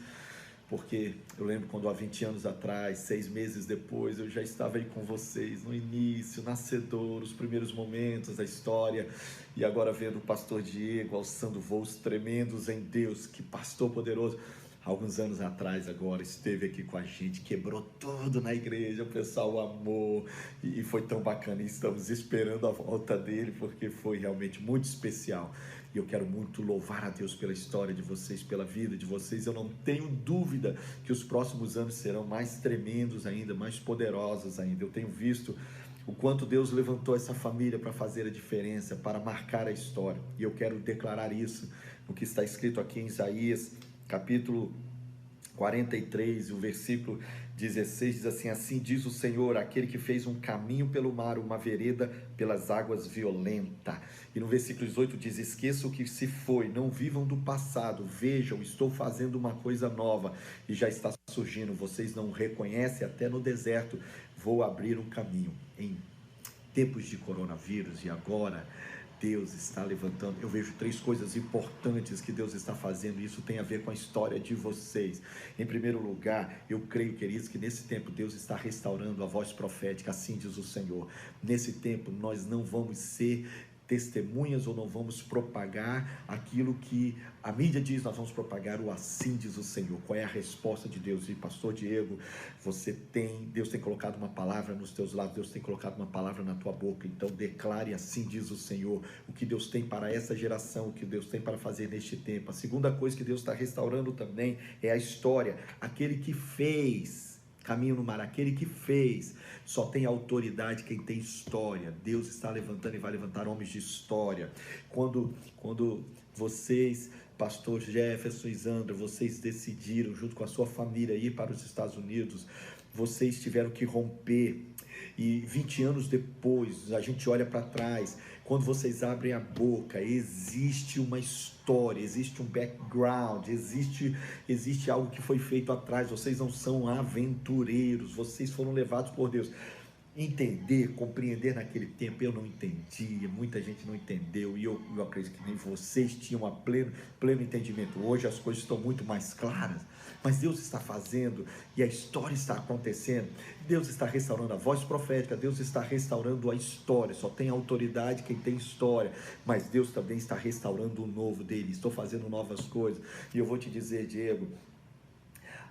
porque eu lembro quando há 20 anos atrás, 6 meses depois, eu já estava aí com vocês no início, nascedor, os primeiros momentos da história, e agora vendo o pastor Diego alçando voos tremendos em Deus, que pastor poderoso. Alguns anos atrás agora esteve aqui com a gente, quebrou tudo na igreja, o pessoal amou e foi tão bacana, e estamos esperando a volta dele porque foi realmente muito especial. E eu quero muito louvar a Deus pela história de vocês, pela vida de vocês. Eu não tenho dúvida que os próximos anos serão mais tremendos ainda, mais poderosos ainda. Eu tenho visto o quanto Deus levantou essa família para fazer a diferença, para marcar a história. E eu quero declarar isso no que está escrito aqui em Isaías, capítulo 43, o versículo 16 diz assim: assim diz o Senhor, aquele que fez um caminho pelo mar, uma vereda pelas águas violenta. E no versículo 18 diz: esqueça o que se foi, não vivam do passado, vejam, estou fazendo uma coisa nova e já está surgindo, vocês não reconhecem, até no deserto vou abrir um caminho. Em tempos de coronavírus e agora Deus está levantando, eu vejo 3 coisas importantes que Deus está fazendo, e isso tem a ver com a história de vocês. Em primeiro lugar, eu creio, queridos, que nesse tempo Deus está restaurando a voz profética, assim diz o Senhor. Nesse tempo nós não vamos ser testemunhas ou não vamos propagar aquilo que a mídia diz, nós vamos propagar o assim diz o Senhor. Qual é a resposta de Deus? E pastor Diego, Deus tem colocado uma palavra nos teus lábios, Deus tem colocado uma palavra na tua boca, então declare assim diz o Senhor, o que Deus tem para essa geração, o que Deus tem para fazer neste tempo. A segunda coisa que Deus está restaurando também é a história. Aquele que fez caminho no mar, aquele que fez, só tem autoridade quem tem história. Deus está levantando e vai levantar homens de história. Quando vocês, pastor Jefferson e Sandra, vocês decidiram junto com a sua família ir para os Estados Unidos, vocês tiveram que romper, e 20 anos depois a gente olha para trás, quando vocês abrem a boca, existe uma história, existe um background, existe algo que foi feito atrás. Vocês não são aventureiros, vocês foram levados por Deus. Entender, compreender naquele tempo, eu não entendia, muita gente não entendeu, e eu acredito que nem vocês tinham pleno entendimento. Hoje as coisas estão muito mais claras, mas Deus está fazendo, e a história está acontecendo. Deus está restaurando a voz profética, Deus está restaurando a história. Só tem autoridade quem tem história, mas Deus também está restaurando o novo dele. Estou fazendo novas coisas, e eu vou te dizer, Diego,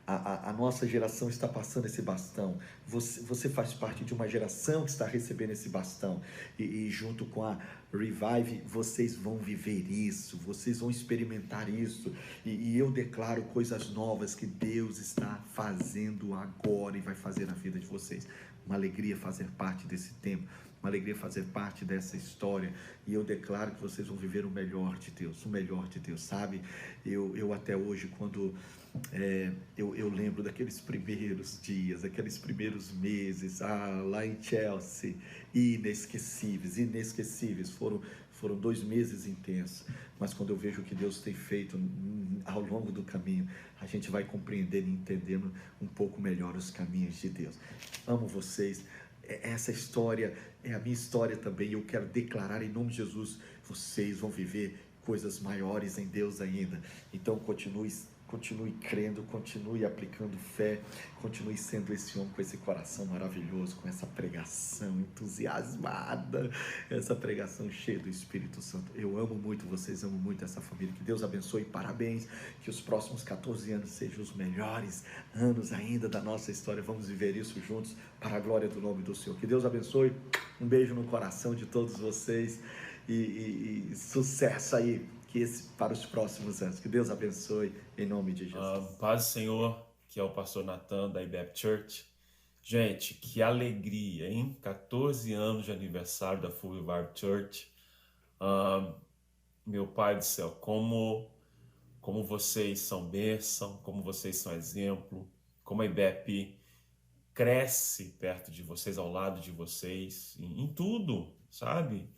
a nossa geração está passando esse bastão. Você faz parte de uma geração que está recebendo esse bastão, e junto com a Revive, vocês vão viver isso, vocês vão experimentar isso, e eu declaro coisas novas que Deus está fazendo agora e vai fazer na vida de vocês. Uma alegria fazer parte desse tempo, uma alegria fazer parte dessa história, e eu declaro que vocês vão viver o melhor de Deus, sabe? Eu até hoje, quando eu lembro daqueles primeiros dias, aqueles primeiros meses, lá em Chelsea, inesquecíveis, foram 2 meses intensos, mas quando eu vejo o que Deus tem feito ao longo do caminho, a gente vai compreendendo e entendendo um pouco melhor os caminhos de Deus. Amo vocês. Essa história é a minha história também. Eu quero declarar em nome de Jesus, vocês vão viver coisas maiores em Deus ainda. Então continue crendo, continue aplicando fé, continue sendo esse homem com esse coração maravilhoso, com essa pregação entusiasmada, essa pregação cheia do Espírito Santo. Eu amo muito vocês, amo muito essa família. Que Deus abençoe, parabéns, que os próximos 14 anos sejam os melhores anos ainda da nossa história. Vamos viver isso juntos para a glória do nome do Senhor. Que Deus abençoe, um beijo no coração de todos vocês e sucesso aí para os próximos anos. Que Deus abençoe em nome de Jesus. Paz do Senhor, que é o pastor Natan da IBEP Church. Gente, que alegria, hein? 14 anos de aniversário da Full Revive Church. Meu pai do céu, como como vocês são bênção, como vocês são exemplo, como a IBEP cresce perto de vocês, ao lado de vocês, em tudo, sabe?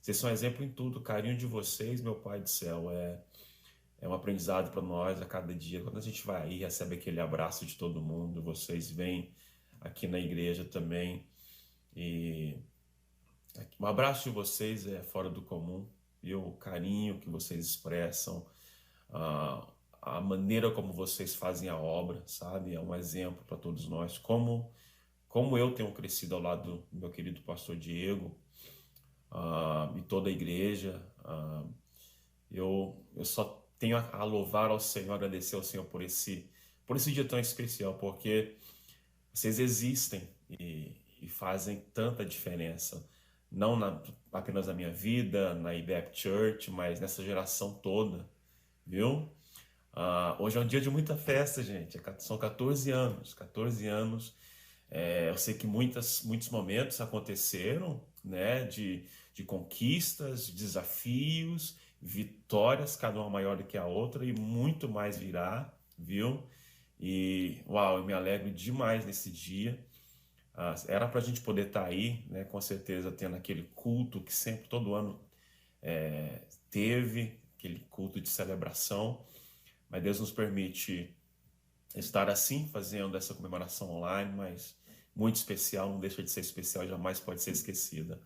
Vocês são exemplo em tudo. O carinho de vocês, meu Pai do céu, é um aprendizado para nós a cada dia. Quando a gente vai aí, recebe aquele abraço de todo mundo, vocês vêm aqui na igreja também. E um abraço de vocês é fora do comum. E o carinho que vocês expressam, a maneira como vocês fazem a obra, sabe? É um exemplo para todos nós. Como eu tenho crescido ao lado do meu querido pastor Diego e toda a igreja. Eu só tenho a louvar ao Senhor, agradecer ao Senhor por esse dia tão especial, porque vocês existem e fazem tanta diferença, não apenas na minha vida, na IBEP Church, mas nessa geração toda, viu? Hoje é um dia de muita festa, gente. São 14 anos. Eu sei que muitos momentos aconteceram, né? De conquistas, desafios, vitórias, cada uma maior do que a outra, e muito mais virá, viu? E, uau, eu me alegro demais nesse dia. Era para a gente poder estar aí, né? Com certeza, tendo aquele culto que sempre, todo ano, teve, aquele culto de celebração. Mas Deus nos permite estar assim, fazendo essa comemoração online, mas muito especial, não deixa de ser especial, jamais pode ser esquecida.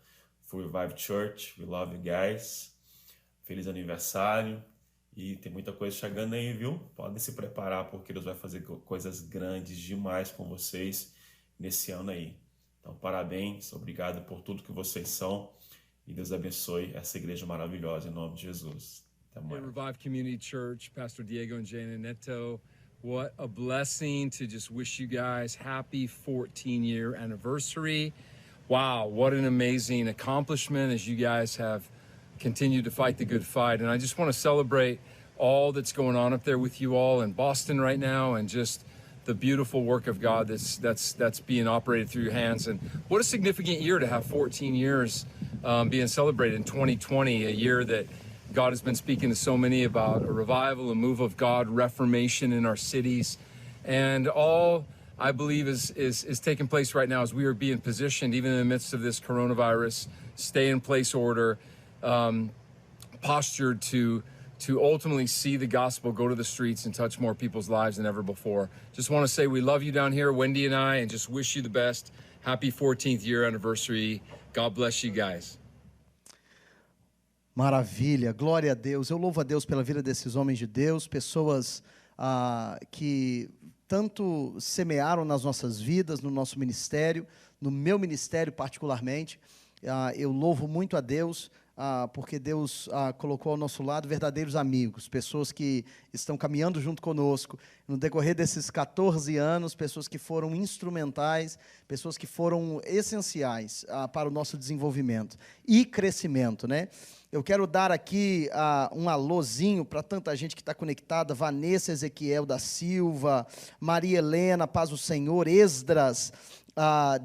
Full Revive Church, we love you guys. Feliz aniversário. E tem muita coisa chegando aí, viu? Podem se preparar, porque Deus vai fazer coisas grandes demais com vocês nesse ano aí. Então, parabéns, obrigado por tudo que vocês são. E Deus abençoe essa igreja maravilhosa, em nome de Jesus. Hey, Revive Community Church, Pastor Diego and Jana Neto. What a blessing to just wish you guys happy 14-year anniversary. Wow, what an amazing accomplishment as you guys have continued to fight the good fight. And I just want to celebrate all that's going on up there with you all in Boston right now, and just the beautiful work of God that's being operated through your hands. And what a significant year to have 14 years being celebrated in 2020, a year that God has been speaking to so many about a revival, a move of God, reformation in our cities. And all I believe is taking place right now as we are being positioned, even in the midst of this coronavirus, stay in place order, postured to ultimately see the gospel go to the streets and touch more people's lives than ever before. Just want to say we love you down here, Wendy and I, and just wish you the best. Happy 14th year anniversary. God bless you guys. Maravilha, glória a Deus. Eu louvo a Deus pela vida desses homens de Deus, pessoas que tanto semearam nas nossas vidas, no nosso ministério, no meu ministério particularmente. Eu louvo muito a Deus, porque Deus colocou ao nosso lado verdadeiros amigos, pessoas que estão caminhando junto conosco. No decorrer desses 14 anos, pessoas que foram instrumentais, pessoas que foram essenciais para o nosso desenvolvimento e crescimento, né? Eu quero dar aqui um alôzinho para tanta gente que está conectada: Vanessa Ezequiel da Silva, Maria Helena, Paz do Senhor, Esdras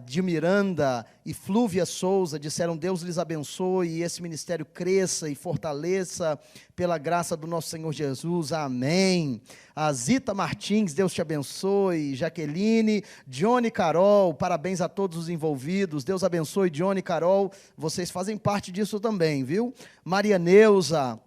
de Miranda e Flúvia Souza disseram: Deus lhes abençoe e esse ministério cresça e fortaleça pela graça do nosso Senhor Jesus, amém. A Zita Martins, Deus te abençoe. Jaqueline, Johnny, Carol, parabéns a todos os envolvidos, Deus abençoe Johnny e Carol, vocês fazem parte disso também, viu? Maria Neuza,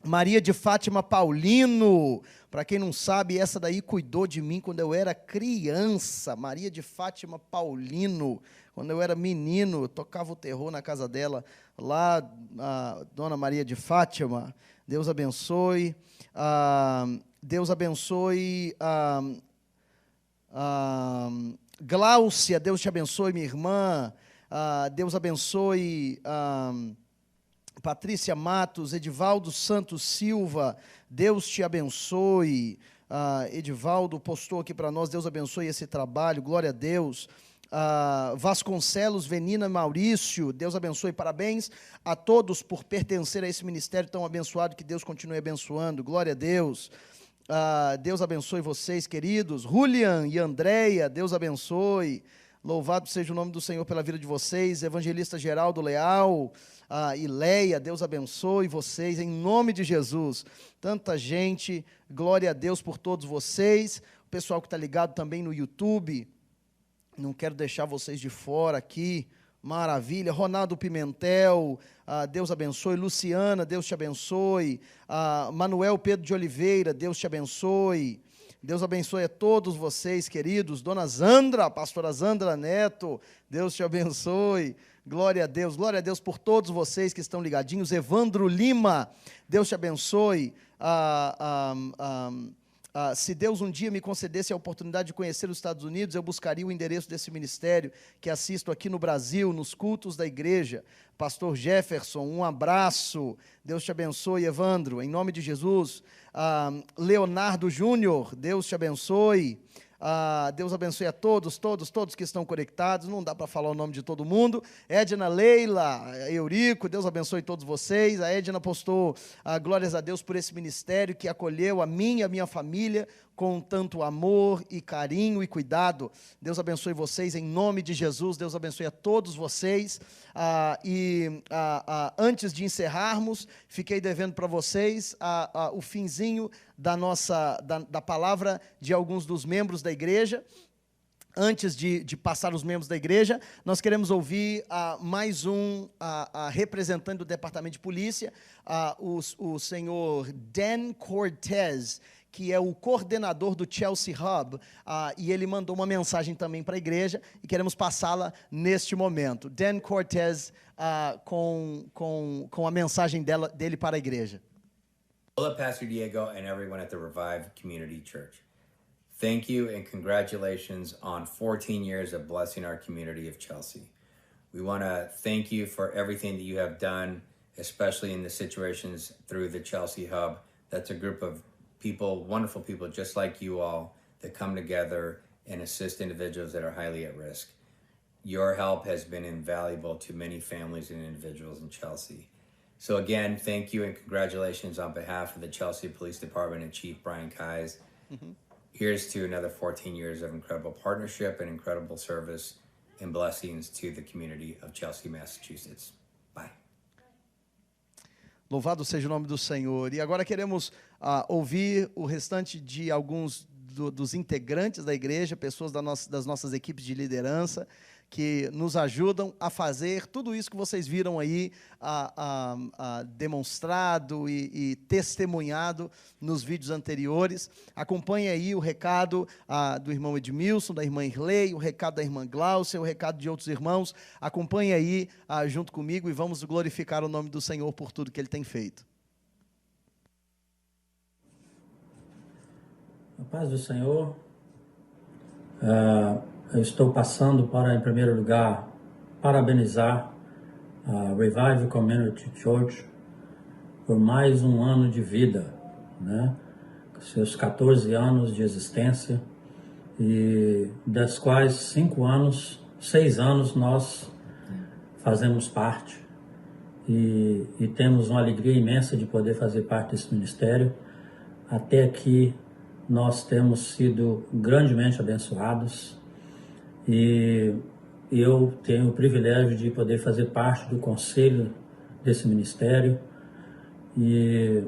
Maria de Fátima Paulino, para quem não sabe, essa daí cuidou de mim quando eu era criança. Maria de Fátima Paulino, quando eu era menino, eu tocava o terror na casa dela, lá, a Dona Maria de Fátima. Deus abençoe. Deus abençoe. Gláucia, Deus te abençoe, minha irmã. Deus abençoe. Patrícia Matos, Edivaldo Santos Silva, Deus te abençoe. Edivaldo postou aqui para nós: Deus abençoe esse trabalho, glória a Deus. Vasconcelos, Venina Maurício, Deus abençoe, parabéns a todos por pertencer a esse ministério tão abençoado, que Deus continue abençoando, glória a Deus. Deus abençoe vocês, queridos. Julian e Andréia, Deus abençoe. Louvado seja o nome do Senhor pela vida de vocês. Evangelista Geraldo Leal e Leia, Deus abençoe vocês, em nome de Jesus. Tanta gente, glória a Deus por todos vocês. O pessoal que está ligado também no YouTube, não quero deixar vocês de fora aqui. Maravilha. Ronaldo Pimentel, Deus abençoe. Luciana, Deus te abençoe. Manuel Pedro de Oliveira, Deus te abençoe. Deus abençoe a todos vocês, queridos. Dona Zandra, pastora Zandra Neto, Deus te abençoe. Glória a Deus por todos vocês que estão ligadinhos. Evandro Lima, Deus te abençoe. Se Deus um dia me concedesse a oportunidade de conhecer os Estados Unidos, eu buscaria o endereço desse ministério que assisto aqui no Brasil, nos cultos da igreja. Pastor Jefferson, um abraço. Deus te abençoe, Evandro, em nome de Jesus. Leonardo Júnior, Deus te abençoe. Deus abençoe a todos que estão conectados. Não dá para falar o nome de todo mundo. Edna Leila, Eurico, Deus abençoe todos vocês. A Edna postou glórias a Deus por esse ministério que acolheu a mim e a minha família com tanto amor e carinho e cuidado. Deus abençoe vocês em nome de Jesus. Deus abençoe a todos vocês. Antes de encerrarmos, fiquei devendo para vocês o finzinho da palavra de alguns dos membros da igreja. Antes de passar os membros da igreja, nós queremos ouvir mais um representante do Departamento de Polícia, o senhor Dan Cortez, que é o coordenador do Chelsea Hub, e ele mandou uma mensagem também para a igreja, e queremos passá-la neste momento. Dan Cortez, com a mensagem dele para a igreja. Hola, Pastor Diego and everyone at the Revive Community Church. Thank you and congratulations on 14 years of blessing our community of Chelsea. We want to thank you for everything that you have done, especially in the situations through the Chelsea Hub. That's a group of people, wonderful people just like you all, that come together and assist individuals that are highly at risk. Your help has been invaluable to many families and individuals in Chelsea. So again, thank you and congratulations on behalf of the Chelsea Police Department and Chief Brian Keyes. Here's to another 14 years of incredible partnership and incredible service and blessings to the community of Chelsea, Massachusetts. Bye. Louvado seja o nome do Senhor. E agora queremos ouvir o restante de alguns dos integrantes da igreja, pessoas das nossas equipes de liderança, que nos ajudam a fazer tudo isso que vocês viram aí demonstrado e testemunhado nos vídeos anteriores. Acompanhe aí o recado do irmão Edmilson, da irmã Irlei, o recado da irmã Glaucia, o recado de outros irmãos. Acompanhe aí junto comigo e vamos glorificar o nome do Senhor por tudo que Ele tem feito. A paz do Senhor. Eu estou passando para, em primeiro lugar, parabenizar a Revive Community Church por mais um ano de vida, né? Seus 14 anos de existência, e das quais 6 anos nós fazemos parte, e temos uma alegria imensa de poder fazer parte desse ministério. Até aqui nós temos sido grandemente abençoados, e eu tenho o privilégio de poder fazer parte do conselho desse ministério. E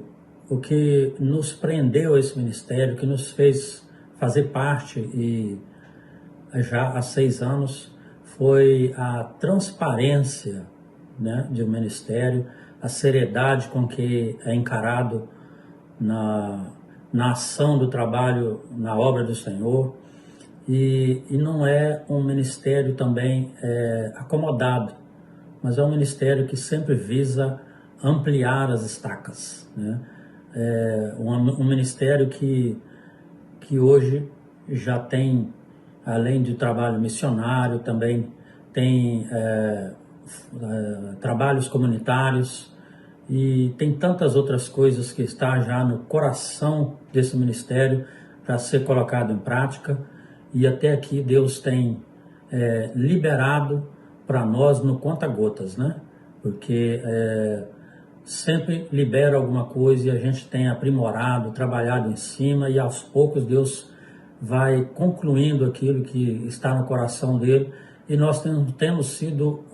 o que nos prendeu a esse ministério, o que nos fez fazer parte, e já há 6 anos, foi a transparência, né, de um ministério, a seriedade com que é encarado na ação do trabalho, na obra do Senhor. E não é um ministério também acomodado, mas é um ministério que sempre visa ampliar as estacas, né? Um ministério que hoje já tem, além do trabalho missionário, também tem trabalhos comunitários, e tem tantas outras coisas que está já no coração desse ministério para ser colocado em prática. E até aqui Deus tem liberado para nós no conta-gotas, né? Porque sempre libera alguma coisa e a gente tem aprimorado, trabalhado em cima, e aos poucos Deus vai concluindo aquilo que está no coração dele, e nós temos sido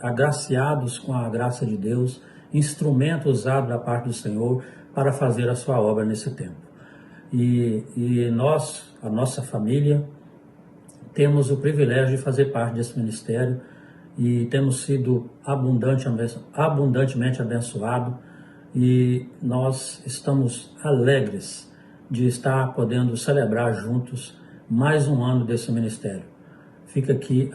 agraciados com a graça de Deus, instrumento usado da parte do Senhor para fazer a sua obra nesse tempo. E nós, a nossa família, temos o privilégio de fazer parte desse ministério e temos sido abundantemente abençoados, e nós estamos alegres de estar podendo celebrar juntos mais um ano desse ministério. Fica aqui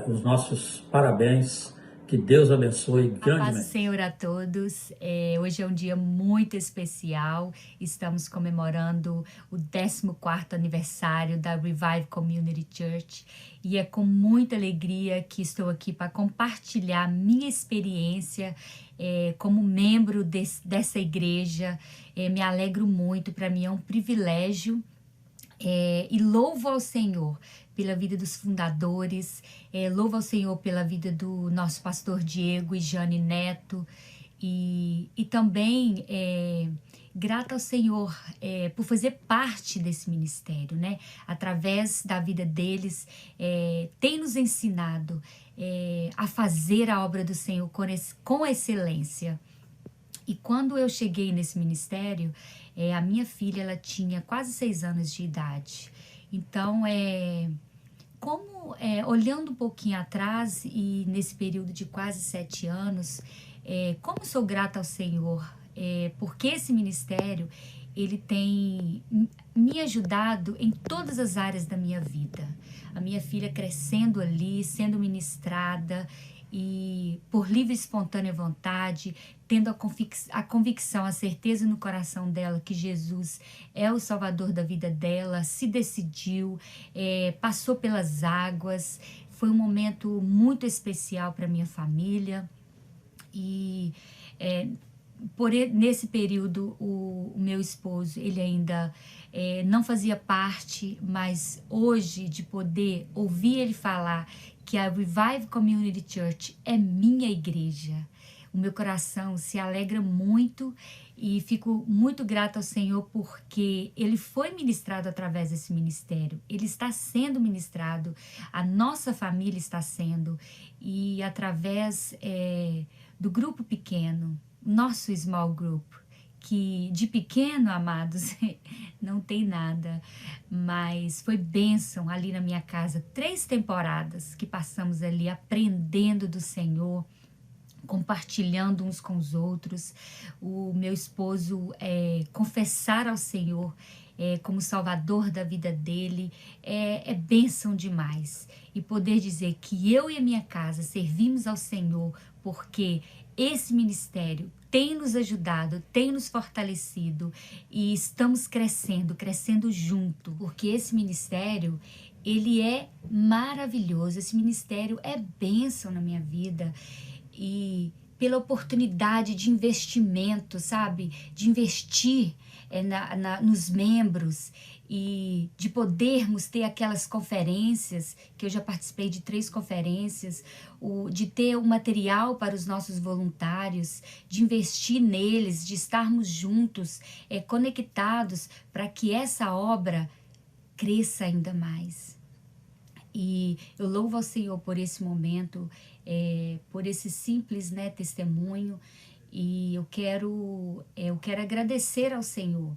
os nossos parabéns. Que Deus abençoe grandemente. Paz do Senhor a todos. Hoje é um dia muito especial. Estamos comemorando o 14º aniversário da Revive Community Church. E é com muita alegria que estou aqui para compartilhar minha experiência como membro dessa igreja. Me alegro muito, para mim é um privilégio. E louvo ao Senhor pela vida dos fundadores, louvo ao Senhor pela vida do nosso pastor Diego e Jane Neto, e também grata ao Senhor por fazer parte desse ministério, né? Através da vida deles, tem nos ensinado a fazer a obra do Senhor com excelência. E quando eu cheguei nesse ministério, a minha filha ela tinha quase 6 anos de idade. Então, olhando um pouquinho atrás e nesse período de quase 7 anos, como sou grata ao Senhor, porque esse ministério ele tem me ajudado em todas as áreas da minha vida. A minha filha crescendo ali, sendo ministrada, e por livre e espontânea vontade, tendo a convicção, a certeza no coração dela que Jesus é o Salvador da vida dela, se decidiu, passou pelas águas. Foi um momento muito especial para minha família. E nesse período, o meu esposo, ele ainda não fazia parte, mas hoje, de poder ouvir ele falar que a Revive Community Church é minha igreja, o meu coração se alegra muito e fico muito grata ao Senhor porque Ele foi ministrado através desse ministério. Ele está sendo ministrado, a nossa família está sendo, e através do grupo pequeno, nosso small group, que de pequeno, amados, não tem nada, mas foi bênção ali na minha casa, 3 temporadas que passamos ali aprendendo do Senhor, compartilhando uns com os outros, o meu esposo confessar ao Senhor como Salvador da vida dele, é bênção demais, e poder dizer que eu e a minha casa servimos ao Senhor porque esse ministério tem nos ajudado, tem nos fortalecido, e estamos crescendo junto, porque esse ministério, ele é maravilhoso, esse ministério é bênção na minha vida, e pela oportunidade de investimento, sabe? De investir nos membros e de podermos ter aquelas conferências, que eu já participei de 3 conferências, de ter o material para os nossos voluntários, de investir neles, de estarmos juntos, conectados, para que essa obra cresça ainda mais. E eu louvo ao Senhor por esse momento, por esse simples, né, testemunho, e eu quero agradecer ao Senhor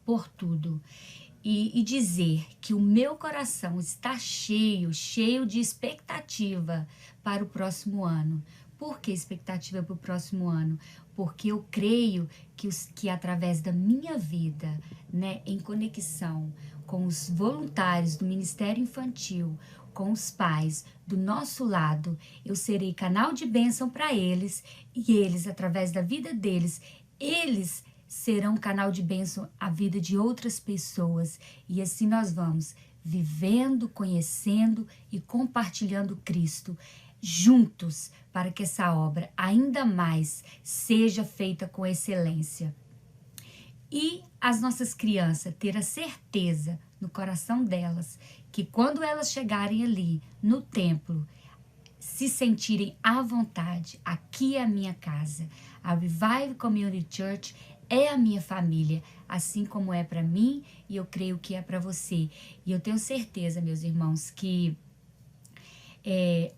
por tudo e dizer que o meu coração está cheio de expectativa para o próximo ano. Por que expectativa para o próximo ano? Porque eu creio que através da minha vida, né, em conexão com os voluntários do Ministério Infantil, com os pais do nosso lado, eu serei canal de bênção para eles, e eles, através da vida deles, eles serão um canal de bênção à vida de outras pessoas. E assim nós vamos vivendo, conhecendo e compartilhando Cristo juntos, para que essa obra ainda mais seja feita com excelência. E as nossas crianças ter a certeza no coração delas que quando elas chegarem ali no templo, se sentirem à vontade, aqui é a minha casa, a Revive Community Church é a minha família, assim como é para mim, e eu creio que é para você. E eu tenho certeza, meus irmãos, que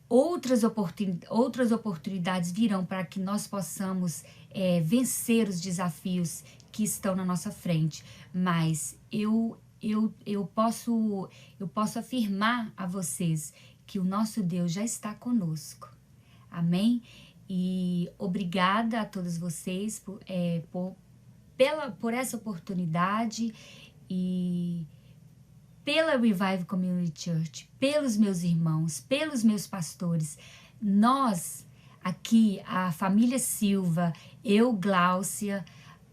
outras oportunidades virão para que nós possamos vencer os desafios que estão na nossa frente. Mas eu posso afirmar a vocês que o nosso Deus já está conosco. Amém? E obrigada a todos vocês por essa oportunidade e pela Revive Community Church, pelos meus irmãos, pelos meus pastores. Nós, aqui, a família Silva, eu, Gláucia,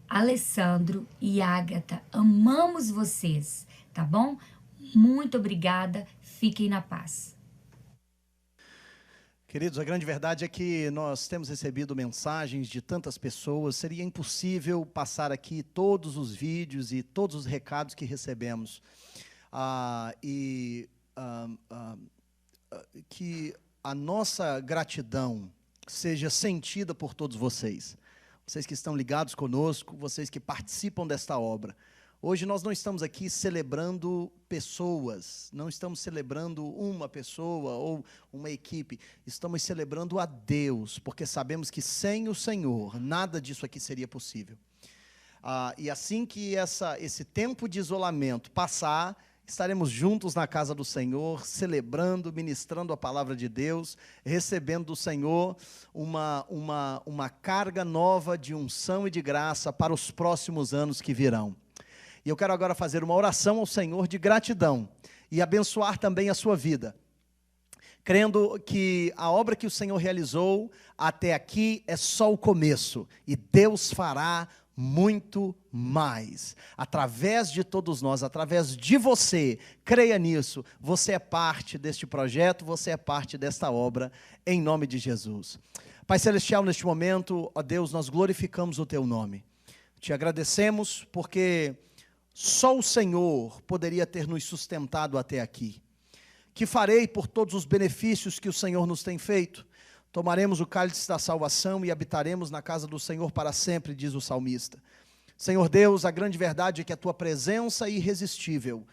Alessandro e Ágata, amamos vocês, tá bom? Muito obrigada, fiquem na paz. Queridos, a grande verdade é que nós temos recebido mensagens de tantas pessoas, seria impossível passar aqui todos os vídeos e todos os recados que recebemos. Que a nossa gratidão seja sentida por todos vocês. Vocês que estão ligados conosco, vocês que participam desta obra. Hoje nós não estamos aqui celebrando pessoas, não estamos celebrando uma pessoa ou uma equipe, estamos celebrando a Deus, porque sabemos que sem o Senhor, nada disso aqui seria possível. E assim que esse tempo de isolamento passar, estaremos juntos na casa do Senhor, celebrando, ministrando a palavra de Deus, recebendo do Senhor uma carga nova de unção e de graça para os próximos anos que virão. E eu quero agora fazer uma oração ao Senhor de gratidão e abençoar também a sua vida, crendo que a obra que o Senhor realizou até aqui é só o começo, e Deus fará muito mais, através de todos nós, através de você. Creia nisso, você é parte deste projeto, você é parte desta obra, em nome de Jesus. Pai Celestial, neste momento, ó Deus, nós glorificamos o Teu nome, te agradecemos porque só o Senhor poderia ter nos sustentado até aqui. Que farei por todos os benefícios que o Senhor nos tem feito? Tomaremos o cálice da salvação e habitaremos na casa do Senhor para sempre, diz o salmista. Senhor Deus, a grande verdade é que a Tua presença é irresistível.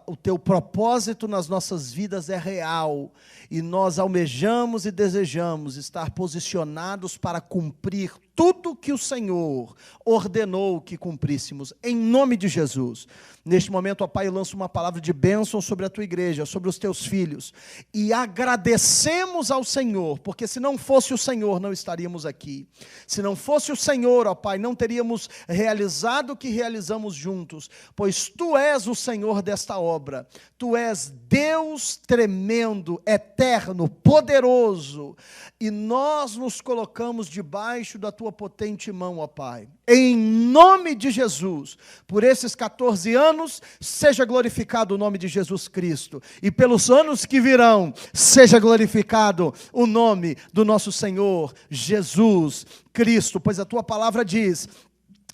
O Teu propósito nas nossas vidas é real, e nós almejamos e desejamos estar posicionados para cumprir tudo que o Senhor ordenou que cumpríssemos, em nome de Jesus. Neste momento, ó Pai, eu lanço uma palavra de bênção sobre a Tua igreja, sobre os Teus filhos, e agradecemos ao Senhor, porque se não fosse o Senhor, não estaríamos aqui. Se não fosse o Senhor, ó Pai, não teríamos realizado o que realizamos juntos, pois Tu és o Senhor desta obra. Tu és Deus tremendo, eterno, poderoso, e nós nos colocamos debaixo da Tua potente mão, ó Pai. Em nome de Jesus, por esses 14 anos, seja glorificado o nome de Jesus Cristo, e pelos anos que virão, seja glorificado o nome do nosso Senhor Jesus Cristo, pois a Tua palavra diz: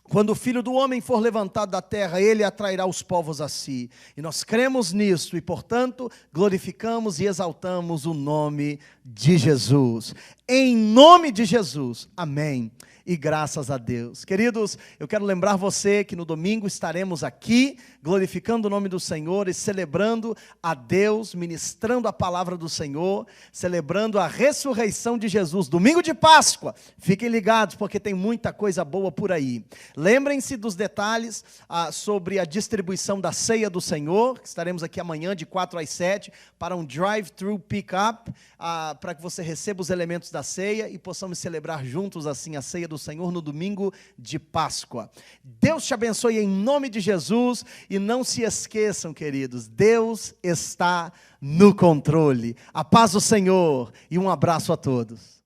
quando o Filho do Homem for levantado da terra, Ele atrairá os povos a si. E nós cremos nisso e, portanto, glorificamos e exaltamos o nome de Jesus. Em nome de Jesus. Amém. E graças a Deus. Queridos, eu quero lembrar você que no domingo estaremos aqui, glorificando o nome do Senhor e celebrando a Deus, ministrando a palavra do Senhor, celebrando a ressurreição de Jesus. Domingo de Páscoa. Fiquem ligados, porque tem muita coisa boa por aí. Lembrem-se dos detalhes sobre a distribuição da ceia do Senhor. Estaremos aqui amanhã de 4 às 7 para um drive-thru pick-up, para que você receba os elementos da ceia e possamos celebrar juntos assim a ceia do Senhor no domingo de Páscoa. Deus te abençoe em nome de Jesus, e não se esqueçam, queridos, Deus está no controle. A paz do Senhor e um abraço a todos.